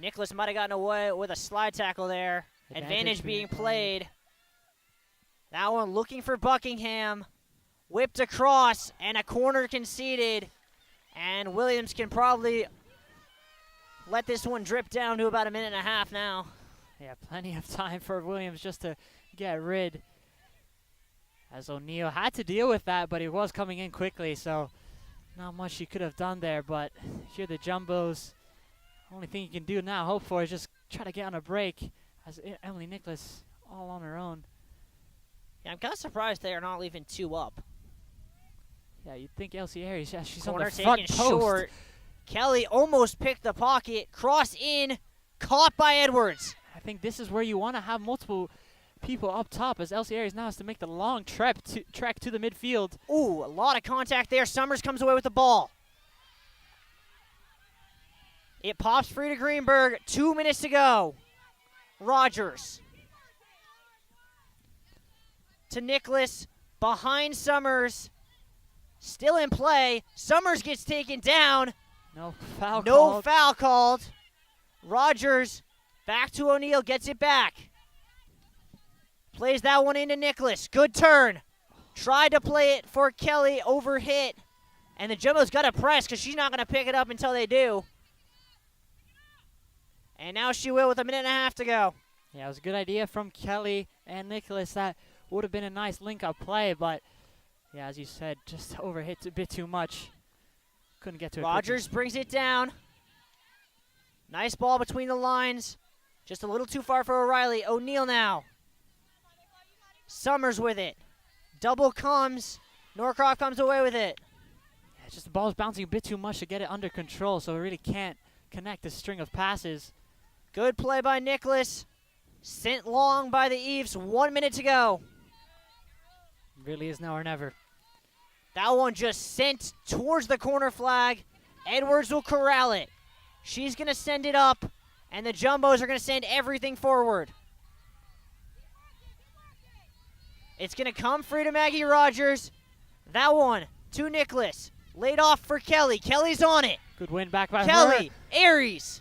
Nicholas might have gotten away with a slide tackle there. Advantage being played. That one looking for Buckingham. Whipped across and a corner conceded. And Williams can probably let this one drip down to about 1.5 minutes now. Yeah, plenty of time for Williams just to get rid. As O'Neal had to deal with that, but he was coming in quickly, so not much he could have done there. But here the Jumbos, only thing you can do now, hope for, is just try to get on a break, as Emily Nicholas all on her own. Yeah, I'm kind of surprised they are not leaving 2 up. Yeah, you'd think Elsie Aries, yeah, she's Corner on the front taken post. Short. Kelly almost picked the pocket. Cross in, caught by Edwards. I think this is where you want to have multiple people up top, as Elsie Aries now has to make the long trek to the midfield. Ooh, a lot of contact there. Summers comes away with the ball. It pops free to Greenberg. 2 minutes to go. Rogers. To Nicholas. Behind Summers. Still in play. Summers gets taken down. No foul called. No foul called. Rogers back to O'Neal. Gets it back. Plays that one into Nicholas. Good turn. Tried to play it for Kelly. Overhit. And the Jumbos got to press because she's not going to pick it up until they do. And now she will with 1.5 minutes to go. Yeah, it was a good idea from Kelly and Nicholas. That would have been a nice link-up play, but yeah, as you said, just overhit a bit too much. Couldn't get to it. Rogers brings it down. Nice ball between the lines. Just a little too far for O'Reilly. O'Neal now. Summers with it. Double comes. Norcroft comes away with it. Yeah, just the ball's bouncing a bit too much to get it under control, so it really can't connect the string of passes. Good play by Nicholas. Sent long by the Eves. 1 minute to go. Really is now or never. That one just sent towards the corner flag. Edwards will corral it. She's going to send it up, and the Jumbos are going to send everything forward. It's going to come free to Maggie Rogers. That one to Nicholas. Laid off for Kelly. Kelly's on it. Good win back by Kelly, her. Aries.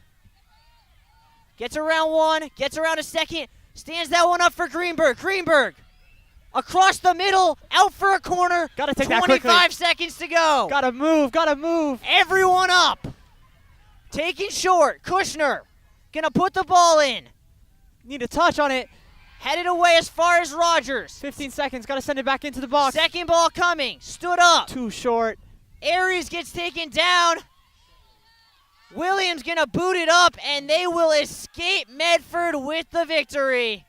Gets around one, gets around a second. Stands that one up for Greenberg. Greenberg. Across the middle, out for a corner. Gotta take that quickly. 25 seconds to go. Gotta move, gotta move. Everyone up. Taking short. Kushner gonna put the ball in. Need a touch on it. Headed away as far as Rogers. 15 seconds, gotta send it back into the box. Second ball coming. Stood up. Too short. Aries gets taken down. Williams gonna boot it up, and they will escape Medford with the victory.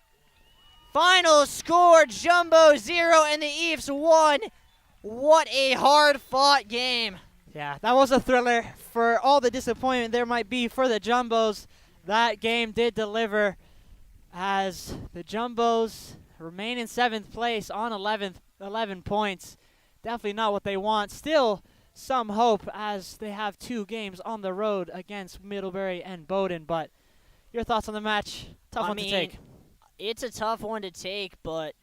Final score, Jumbo 0 and the Eves 1. What a hard-fought game. Yeah, that was a thriller. For all the disappointment there might be for the Jumbos, that game did deliver as the Jumbos remain in 7th place on 11 points. Definitely not what they want. Still some hope as they have 2 games on the road against Middlebury and Bowdoin. But your thoughts on the match? Tough one to take. It's a tough one to take, but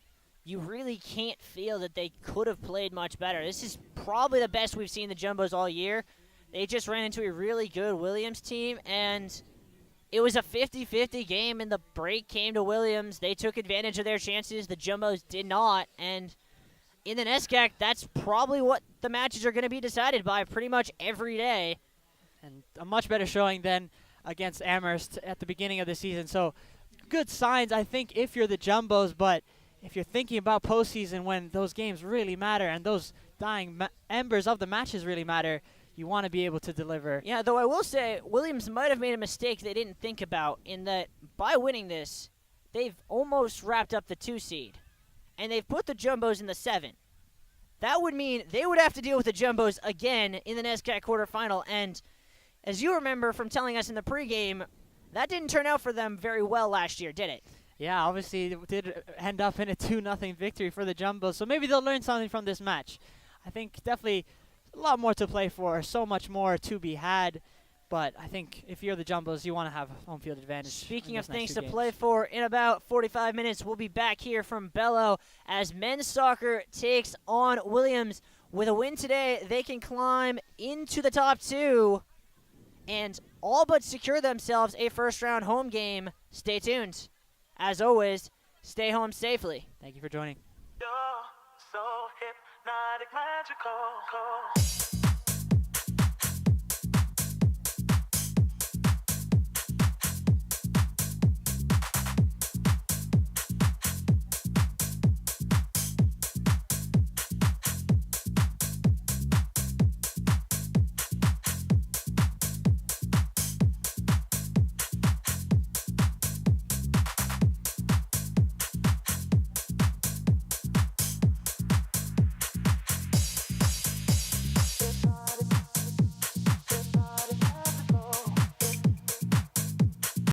you really can't feel that they could have played much better. This is probably the best we've seen the Jumbos all year. They just ran into a really good Williams team, and it was a 50-50 game, and the break came to Williams. They took advantage of their chances. The Jumbos did not, and in the NESCAC, that's probably what the matches are going to be decided by pretty much every day. And a much better showing than against Amherst at the beginning of the season. So good signs, I think, if you're the Jumbos, but if you're thinking about postseason when those games really matter and those dying embers of the matches really matter, you want to be able to deliver. Yeah, though I will say Williams might have made a mistake they didn't think about in that by winning this, they've almost wrapped up the 2 seed, and they've put the Jumbos in the 7. That would mean they would have to deal with the Jumbos again in the NESCAC quarterfinal, and as you remember from telling us in the pregame, that didn't turn out for them very well last year, did it? Yeah, obviously it did end up in a 2-0 victory for the Jumbos, so maybe they'll learn something from this match. I think definitely a lot more to play for, so much more to be had, but I think if you're the Jumbos, you want to have home field advantage. Speaking of things to play for, in about 45 minutes, we'll be back here from Bello as men's soccer takes on Williams. With a win today, they can climb into the top 2 and all but secure themselves a first-round home game. Stay tuned. As always, stay home safely. Thank you for joining. You're so hypnotic, magical.